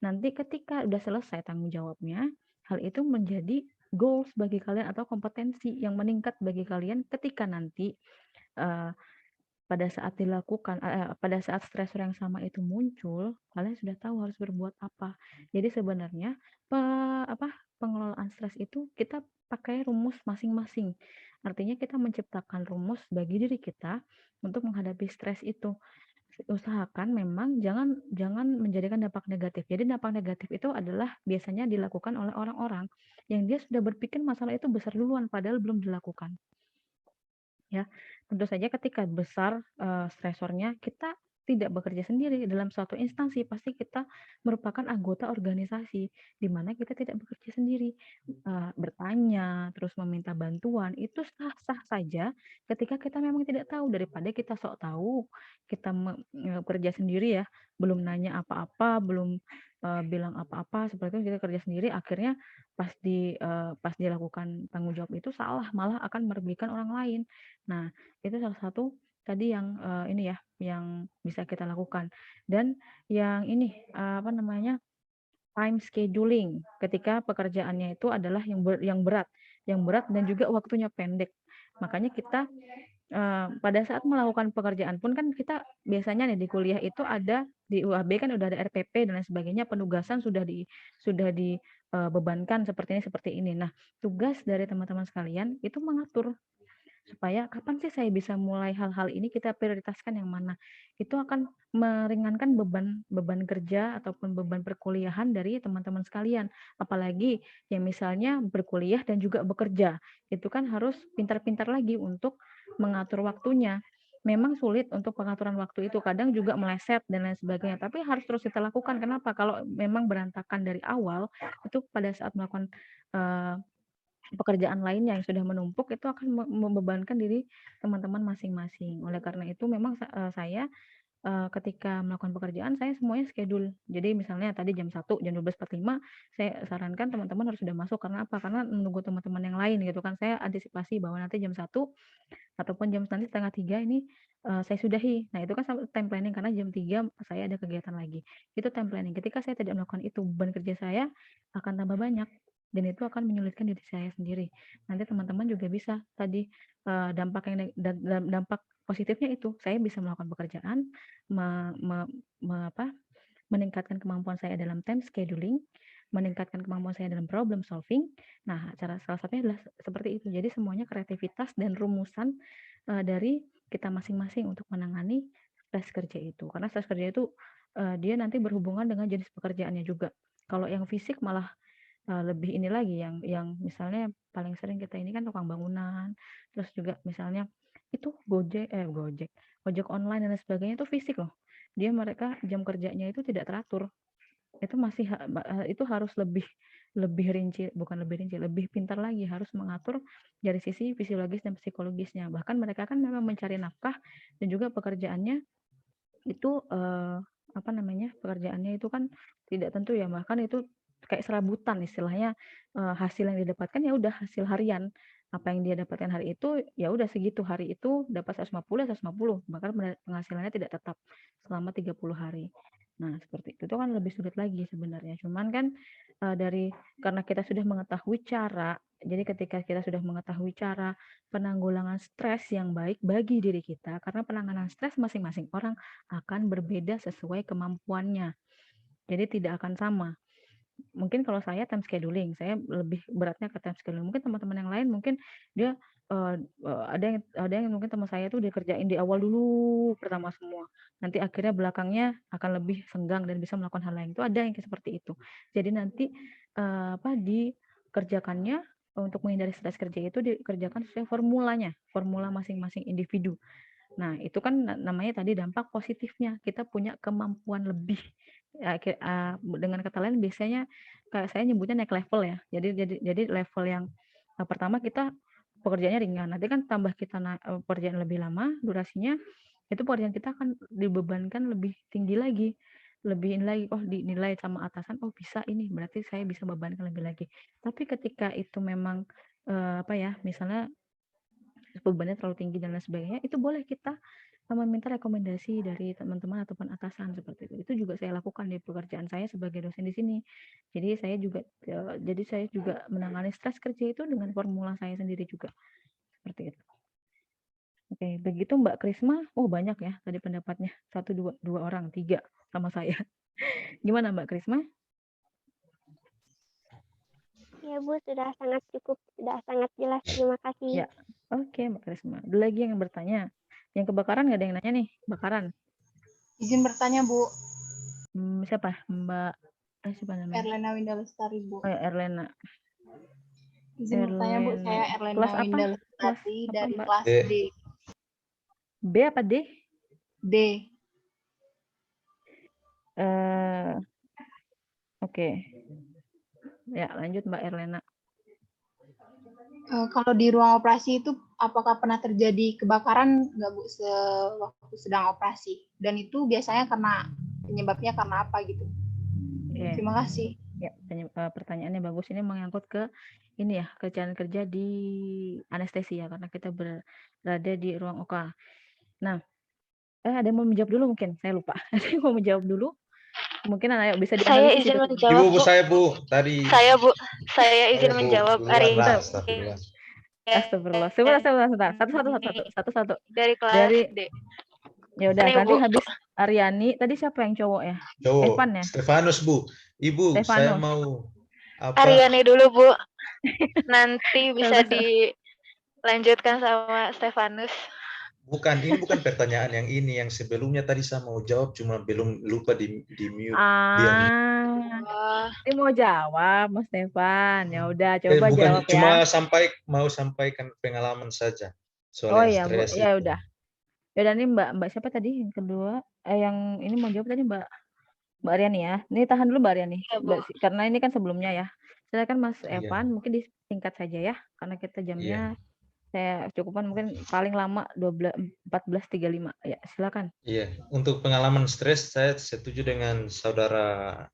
nanti ketika udah selesai tanggung jawabnya, hal itu menjadi goals bagi kalian atau kompetensi yang meningkat bagi kalian ketika nanti, eee pada saat stresor yang sama itu muncul, kalian sudah tahu harus berbuat apa. Jadi sebenarnya pe pengelolaan stres itu kita pakai rumus masing-masing. Artinya kita menciptakan rumus bagi diri kita untuk menghadapi stres itu. Usahakan memang jangan jangan menjadikan dampak negatif. Jadi dampak negatif itu adalah biasanya dilakukan oleh orang-orang yang dia sudah berpikir masalah itu besar duluan padahal belum dilakukan. Ya, tentu saja ketika besar, stresornya, kita tidak bekerja sendiri dalam suatu instansi, pasti kita merupakan anggota organisasi, di mana kita tidak bekerja sendiri. Bertanya, terus meminta bantuan, itu sah-sah saja ketika kita memang tidak tahu, daripada kita sok tahu, kita kerja sendiri ya, belum nanya apa-apa, belum, bilang apa-apa, seperti itu kita kerja sendiri, akhirnya pas dilakukan tanggung jawab itu salah, malah akan merugikan orang lain. Nah, itu salah satu tadi yang, ini ya, yang bisa kita lakukan. Dan yang ini, time scheduling, ketika pekerjaannya itu adalah yang berat dan juga waktunya pendek. Makanya kita, pada saat melakukan pekerjaan pun kan kita biasanya nih di kuliah itu ada di UAB kan udah ada RPP dan lain sebagainya, penugasan sudah bebankan seperti ini. Nah, tugas dari teman-teman sekalian itu mengatur supaya kapan sih saya bisa mulai hal-hal ini, kita prioritaskan yang mana. Itu akan meringankan beban beban kerja ataupun beban perkuliahan dari teman-teman sekalian. Apalagi yang misalnya berkuliah dan juga bekerja, itu kan harus pintar-pintar lagi untuk mengatur waktunya. Memang sulit untuk pengaturan waktu itu, kadang juga meleset dan lain sebagainya, tapi harus terus kita lakukan. Kenapa? Kalau memang berantakan dari awal, itu pada saat melakukan, eee pekerjaan lainnya yang sudah menumpuk itu akan membebankan diri teman-teman masing-masing. Oleh karena itu memang saya, ketika melakukan pekerjaan saya semuanya schedule. Jadi misalnya tadi jam 1, jam 12.45 saya sarankan teman-teman harus sudah masuk, karena apa? Karena menunggu teman-teman yang lain gitu kan. Saya antisipasi bahwa nanti jam 1 ataupun nanti 2:30 ini, saya sudahi. Nah itu kan time planning karena jam 3 saya ada kegiatan lagi. Itu time planning. Ketika saya tidak melakukan itu, beban kerja saya akan tambah banyak dan itu akan menyulitkan diri saya sendiri. Nanti teman-teman juga bisa tadi, dampak yang dampak positifnya itu, saya bisa melakukan pekerjaan, me me me apa, meningkatkan kemampuan saya dalam time scheduling, meningkatkan kemampuan saya dalam problem solving. Nah, salah satunya adalah seperti itu. Jadi semuanya kreativitas dan rumusan, dari kita masing-masing untuk menangani stres kerja itu. Karena stres kerja itu, dia nanti berhubungan dengan jenis pekerjaannya juga. Kalau yang fisik malah, lebih ini lagi yang misalnya paling sering kita ini kan tukang bangunan, terus juga misalnya itu ojek online dan lain sebagainya itu fisik loh. Mereka jam kerjanya itu tidak teratur. itu masih itu harus lebih rinci, bukan lebih rinci, lebih pintar lagi, harus mengatur dari sisi fisiologis dan psikologisnya. Bahkan mereka kan memang mencari nafkah dan juga pekerjaannya itu apa namanya, pekerjaannya itu kan tidak tentu ya, bahkan itu kayak serabutan istilahnya, hasil yang didapatkan ya udah hasil harian. Apa yang dia dapatkan hari itu, ya udah segitu, hari itu dapat 150 ya 150, bahkan penghasilannya tidak tetap selama 30 hari. Nah, seperti itu kan lebih sulit lagi sebenarnya. Cuman kan karena kita sudah mengetahui cara, jadi ketika kita sudah mengetahui cara penanggulangan stres yang baik bagi diri kita, karena penanganan stres masing-masing orang akan berbeda sesuai kemampuannya. Jadi tidak akan sama. Mungkin kalau saya time scheduling, saya lebih beratnya ke time scheduling. Mungkin teman-teman yang lain mungkin dia ada yang mungkin teman saya tuh dikerjain di awal dulu pertama semua. Nanti akhirnya belakangnya akan lebih senggang dan bisa melakukan hal lain. Itu ada yang seperti itu. Jadi nanti dikerjakannya untuk menghindari stres kerja itu dikerjakan sesuai formulanya, formula masing-masing individu. Nah, itu kan namanya tadi dampak positifnya. Kita punya kemampuan lebih. Dengan kata lain biasanya kayak saya nyebutnya naik level ya. Jadi level yang pertama kita pekerjaannya ringan. Nanti kan tambah kita pekerjaan lebih lama durasinya, itu pekerjaan kita akan dibebankan lebih tinggi lagi. Lebih lagi, oh dinilai sama atasan, oh bisa ini, berarti saya bisa bebankan lebih lagi. Tapi ketika itu memang misalnya bebannya terlalu tinggi dan lain sebagainya, itu boleh kita meminta rekomendasi dari teman-teman ataupun atasan seperti itu. Itu juga saya lakukan di pekerjaan saya sebagai dosen di sini. Jadi saya juga menangani stres kerja itu dengan formula saya sendiri juga. Seperti itu. Oke, begitu Mbak Krisma. Oh, banyak ya tadi pendapatnya. 1, 2 orang, 3 sama saya. Gimana Mbak Krisma? Ya Bu, sudah sangat cukup, sudah sangat jelas. Terima kasih. Ya, oke Mbak Krisma. Ada lagi yang bertanya? Yang kebakaran nggak ada yang nanya nih? Kebakaran. Izin bertanya Bu. Siapa? Mbak siapa namanya? Erlena Winda Lestari Bu. Oh ya, Erlena. Izin bertanya Bu, saya Erlena Kelas apa? Winda Lestari Kelas dari apa, kelas D. B apa D? D. Oke. Ya, lanjut Mbak Erlena. Kalau di ruang operasi itu apakah pernah terjadi kebakaran nggak Bu sewaktu sedang operasi? Dan itu biasanya penyebabnya karena apa gitu? Okay. Terima kasih. Ya, pertanyaannya bagus. Ini mengangkut ke ini ya, kerjaan kerja di anestesi ya, karena kita berada di ruang OK. Nah, ada yang mau menjawab dulu mungkin? Saya lupa. Ada yang mau menjawab dulu? Mungkin ayo bisa dianalisis. Saya izin menjawab. Ibu, saya Bu tadi. Saya izin menjawab hari ini. Astagfirullah. Sebentar. Satu. Dari kelas D. Ya udah, nanti habis Aryani. Tadi siapa yang cowok ya? Cowok. Evan ya? Stefanus Bu. Ibu, saya mau apa? Aryani dulu Bu. Nanti bisa dilanjutkan sama Stefanus. Bukan, ini bukan pertanyaan yang ini. Yang sebelumnya tadi saya mau jawab, cuma belum lupa di mute. Ini mau jawab, Mas Stefan. Ya udah, coba jawab ya. Cuma mau sampaikan pengalaman saja. Soal ya, stres ya udah. Ya udah, nih Mbak siapa tadi yang kedua? Yang ini mau jawab tadi Mbak Aryani ya. Ini tahan dulu Mbak Aryani. Ya, karena ini kan sebelumnya ya. Silakan Mas Evan, mungkin disingkat saja ya, karena kita jamnya saya cukupan mungkin paling lama 14.35. Ya, silakan. Iya, untuk pengalaman stres saya setuju dengan saudara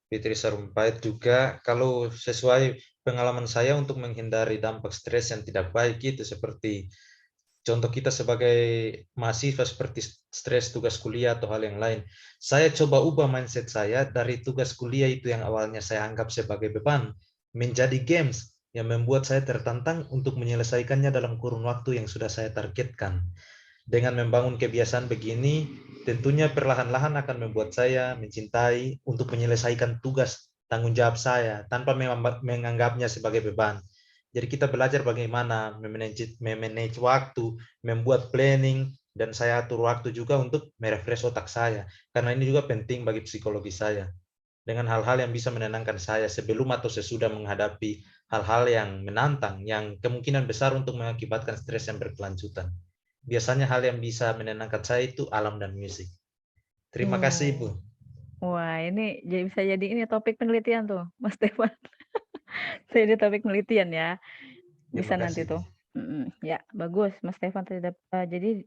Fitri Sarumpait juga. Kalau sesuai pengalaman saya untuk menghindari dampak stres yang tidak baik itu seperti contoh kita sebagai mahasiswa seperti stres tugas kuliah atau hal yang lain. Saya coba ubah mindset saya dari tugas kuliah itu yang awalnya saya anggap sebagai beban menjadi games yang membuat saya tertantang untuk menyelesaikannya dalam kurun waktu yang sudah saya targetkan. Dengan membangun kebiasaan begini, tentunya perlahan-lahan akan membuat saya mencintai untuk menyelesaikan tugas tanggung jawab saya tanpa menganggapnya sebagai beban. Jadi kita belajar bagaimana memanage waktu, membuat planning, dan saya atur waktu juga untuk merefresh otak saya. Karena ini juga penting bagi psikologi saya. Dengan hal-hal yang bisa menenangkan saya sebelum atau sesudah menghadapi hal-hal yang menantang, yang kemungkinan besar untuk mengakibatkan stres yang berkelanjutan. Biasanya hal yang bisa menenangkan saya itu alam dan musik. Terima kasih, Bu. Wah, ini bisa jadi ini topik penelitian tuh, Mas Stefan. Jadi topik penelitian ya. Bisa Terima nanti kasih. tuh. Ya, bagus Mas Stefan jadi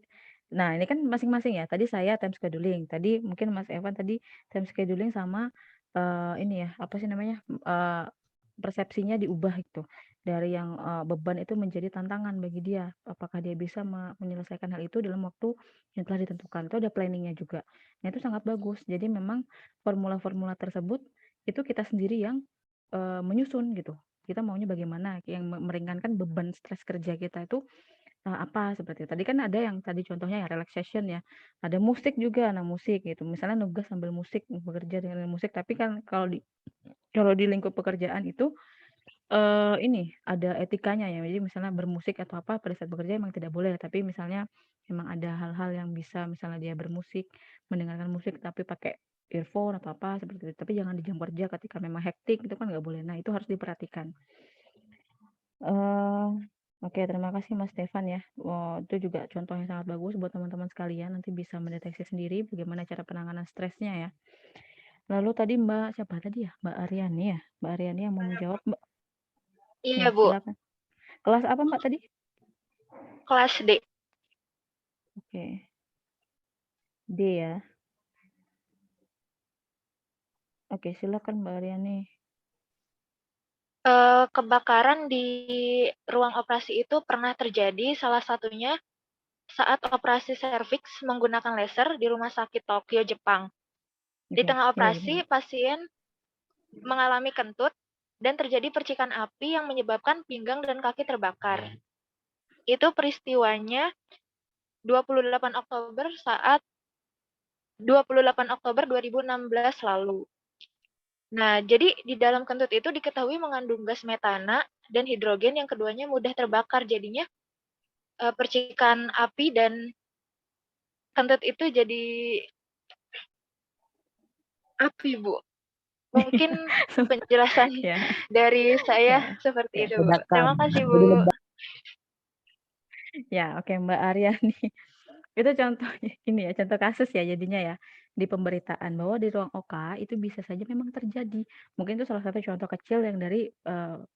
nah ini kan masing-masing ya. Tadi saya time scheduling, tadi mungkin Mas Evan tadi time scheduling sama ini ya, apa sih namanya? Persepsinya diubah itu. Dari yang beban itu menjadi tantangan bagi dia. Apakah dia bisa menyelesaikan hal itu dalam waktu yang telah ditentukan. Itu ada planningnya juga. Nah, itu sangat bagus. Jadi memang formula-formula tersebut itu kita sendiri yang menyusun gitu. Kita maunya bagaimana, yang meringankan beban stres kerja kita itu apa seperti itu. Tadi kan ada yang tadi contohnya ya relaxation ya, ada musik juga, nah musik gitu, misalnya nugas sambil musik, bekerja dengan musik, tapi kan kalau di lingkup pekerjaan itu, ini ada etikanya ya, jadi misalnya bermusik atau apa pada saat bekerja memang tidak boleh, tapi misalnya memang ada hal-hal yang bisa misalnya dia bermusik, mendengarkan musik tapi pakai earphone atau apa seperti itu, tapi jangan di jam kerja ketika memang hektik itu kan nggak boleh. Nah itu harus diperhatikan. Oke, terima kasih Mas Stefan ya. Itu juga contoh yang sangat bagus buat teman-teman sekalian, nanti bisa mendeteksi sendiri bagaimana cara penanganan stresnya ya. Lalu tadi Mbak siapa tadi ya? Mbak Aryani ya? Mbak Aryani yang mau menjawab, Mbak. Iya, Ya, Bu. silakan. Kelas apa Mbak tadi? Kelas D. Oke. D ya. Oke, silakan Mbak Aryani. Kebakaran di ruang operasi itu pernah terjadi, salah satunya saat operasi serviks menggunakan laser di Rumah Sakit Tokyo, Jepang. Di Oke, tengah boleh, operasi, boleh. pasien mengalami kentut dan terjadi percikan api yang menyebabkan pinggang dan kaki terbakar. Itu peristiwanya 28 Oktober 2016 lalu. Nah, jadi di dalam kentut itu diketahui mengandung gas metana dan hidrogen yang keduanya mudah terbakar. Jadinya percikan api dan kentut itu jadi api, Bu. Mungkin penjelasan Ya, dari saya ya, seperti ya. itu, Bu. Terima kasih, Bu. Ya, oke Mbak Aryani. Itu contohnya ini ya, contoh kasus ya jadinya ya, di pemberitaan bahwa di ruang OK itu bisa saja memang terjadi. Mungkin itu salah satu contoh kecil yang dari,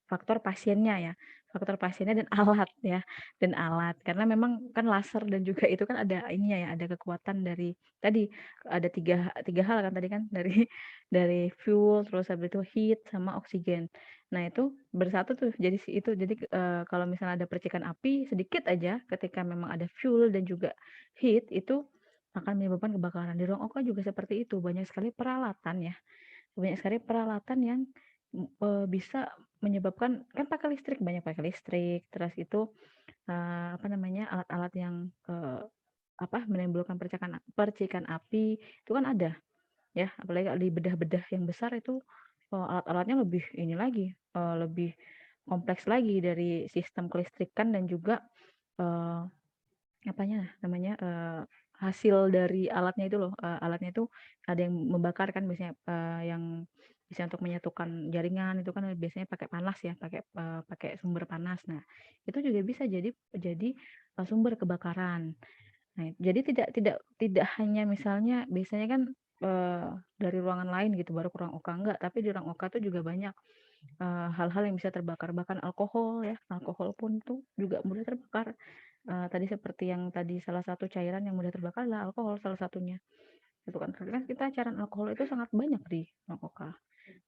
faktor pasiennya ya, faktor pasiennya dan alat ya, dan alat. Karena memang kan laser dan juga itu kan ada ininya ya, ada kekuatan dari tadi, ada tiga hal kan tadi kan, dari fuel, terus habis itu heat, sama oksigen. Nah itu bersatu tuh jadi jadi, kalau misalnya ada percikan api sedikit aja ketika memang ada fuel dan juga heat itu akan menyebabkan kebakaran. Di ruang OK juga seperti itu, banyak sekali peralatan ya, banyak sekali peralatan yang, bisa menyebabkan kan pakai listrik, banyak pakai listrik, terus itu, apa namanya, alat-alat yang, menimbulkan percikan api, itu kan ada ya, apalagi kalau di bedah-bedah yang besar itu, alat-alatnya lebih ini lagi, lebih kompleks lagi dari sistem kelistrikan dan juga, eee apanya namanya, hasil dari alatnya itu loh, alatnya itu ada yang membakar kan biasanya, yang bisa untuk menyatukan jaringan itu kan biasanya pakai panas ya, pakai sumber panas. Nah, itu juga bisa jadi, sumber kebakaran. Nah, jadi tidak hanya misalnya biasanya kan, dari ruangan lain gitu baru ke ruang OK, enggak, tapi di ruang OK tuh juga banyak, hal-hal yang bisa terbakar, bahkan alkohol ya, alkohol pun tuh juga mudah terbakar. Tadi seperti yang tadi salah satu cairan yang mudah terbakar adalah alkohol salah satunya, gitu kan. Karena kan kita cairan alkohol itu sangat banyak di Nokoka.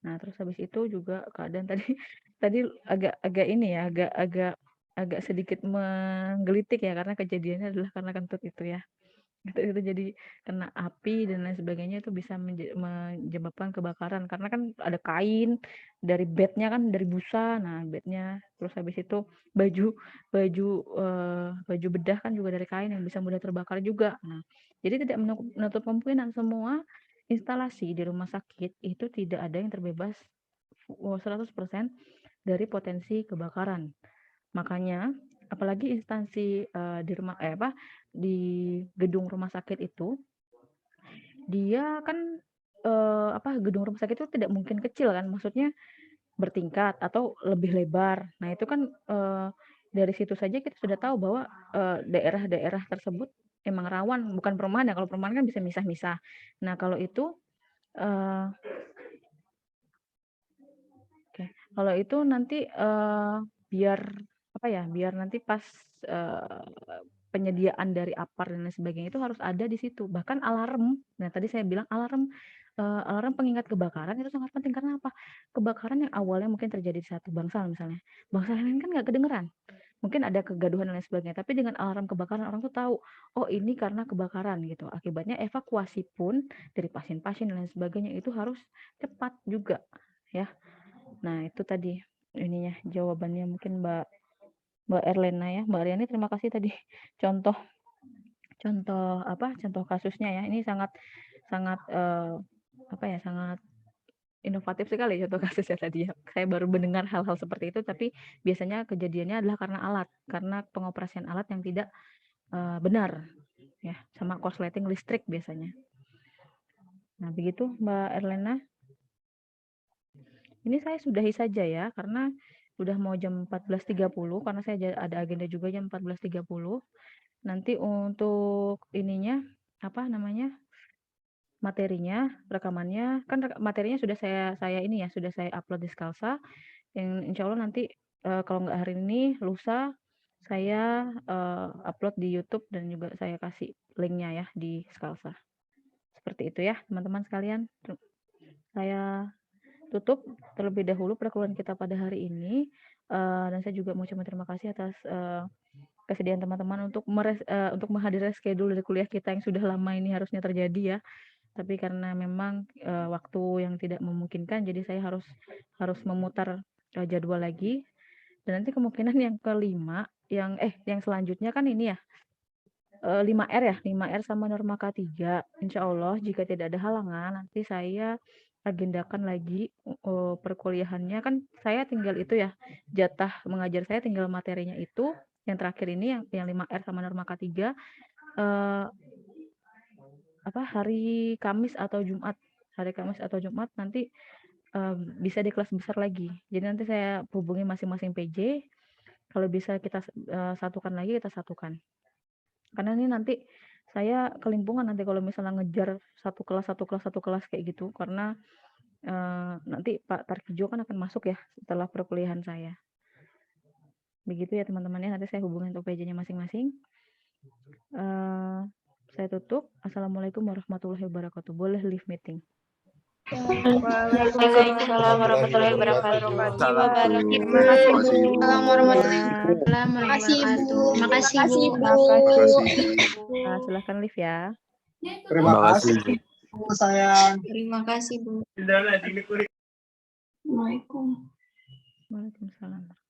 Nah, terus habis itu juga keadaan tadi tadi agak ini ya, agak sedikit menggelitik ya, karena kejadiannya adalah karena kentut itu ya. Itu jadi kena api dan lain sebagainya itu bisa menyebabkan kebakaran karena kan ada kain dari bednya kan dari busa. Nah, bednya terus habis itu baju baju baju bedah kan juga dari kain yang bisa mudah terbakar juga. Nah, jadi tidak menutup kemungkinan semua instalasi di rumah sakit itu tidak ada yang terbebas 100% dari potensi kebakaran. Makanya apalagi instansi, di di gedung rumah sakit itu, dia kan, gedung rumah sakit itu tidak mungkin kecil kan, maksudnya bertingkat atau lebih lebar. Nah itu kan, dari situ saja kita sudah tahu bahwa, daerah-daerah tersebut emang rawan, bukan perumahan ya, kalau perumahan kan bisa misah-misah. Nah kalau itu Eh, Oke, kalau itu nanti biar apa ya? Biar nanti pas penyediaan dari APAR dan lain sebagainya itu harus ada di situ. Bahkan alarm. Nah, tadi saya bilang alarm pengingat kebakaran itu sangat penting karena apa? Kebakaran yang awalnya mungkin terjadi di satu bangsal misalnya. Bangsal yang lain kan nggak kedengeran. Mungkin ada kegaduhan dan lain sebagainya. Tapi dengan alarm kebakaran orang tuh tahu, oh ini karena kebakaran gitu. Akibatnya evakuasi pun dari pasien-pasien dan lain sebagainya itu harus cepat juga ya. Nah, itu tadi ininya jawabannya mungkin Mbak Erlena ya. Mbak Aryani terima kasih tadi contoh kasusnya ya. Ini sangat sangat inovatif sekali contoh kasusnya tadi ya. Saya baru mendengar hal-hal seperti itu tapi biasanya kejadiannya adalah karena pengoperasian alat yang tidak benar ya, sama korsleting listrik biasanya. Nah, begitu Mbak Erlena. Ini saya sudahi saja ya, karena udah mau jam 14.30, karena saya ada agenda juga jam 14.30. Nanti untuk ininya, materinya, rekamannya, kan materinya sudah saya ini ya, sudah saya upload di Skalsa. Yang insya Allah nanti kalau nggak hari ini, lusa saya upload di YouTube dan juga saya kasih linknya ya di Skalsa. Seperti itu ya, teman-teman sekalian. Saya tutup terlebih dahulu perkuliahan kita pada hari ini, dan saya juga mau ucapkan terima kasih atas kesediaan teman-teman untuk menghadiri schedule dari kuliah kita yang sudah lama ini harusnya terjadi ya. Tapi karena memang waktu yang tidak memungkinkan, jadi saya harus memutar jadwal lagi. Dan nanti kemungkinan yang kelima, yang selanjutnya kan ini ya, 5R ya, 5R sama norma K3. Insya Allah jika tidak ada halangan, nanti saya agendakan lagi perkuliahannya. Kan saya tinggal itu ya, jatah mengajar saya tinggal materinya itu. Yang terakhir ini yang 5R sama norma K3 hari Kamis atau Jumat. Hari Kamis atau Jumat nanti bisa di kelas besar lagi. Jadi nanti saya hubungi masing-masing PJ. Kalau bisa kita satukan lagi, kita satukan. Karena ini nanti saya kelimpungan nanti kalau misalnya ngejar satu kelas kayak gitu, karena nanti Pak Tarkijo kan akan masuk ya setelah perkuliahan saya. Begitu ya teman-teman ya, nanti saya hubungin untuk PJ-nya masing-masing. Saya tutup. Assalamualaikum warahmatullahi wabarakatuh. Boleh leave meeting. Waalaikumsalam warahmatullahi wabarakatuh. Terima kasih Bu. Terima kasih Bu. Terima kasih Bu. Silahkan leave ya. Terima kasih Bu sayang. Terima kasih Bu. Waalaikumsalam. Waalaikumsalam.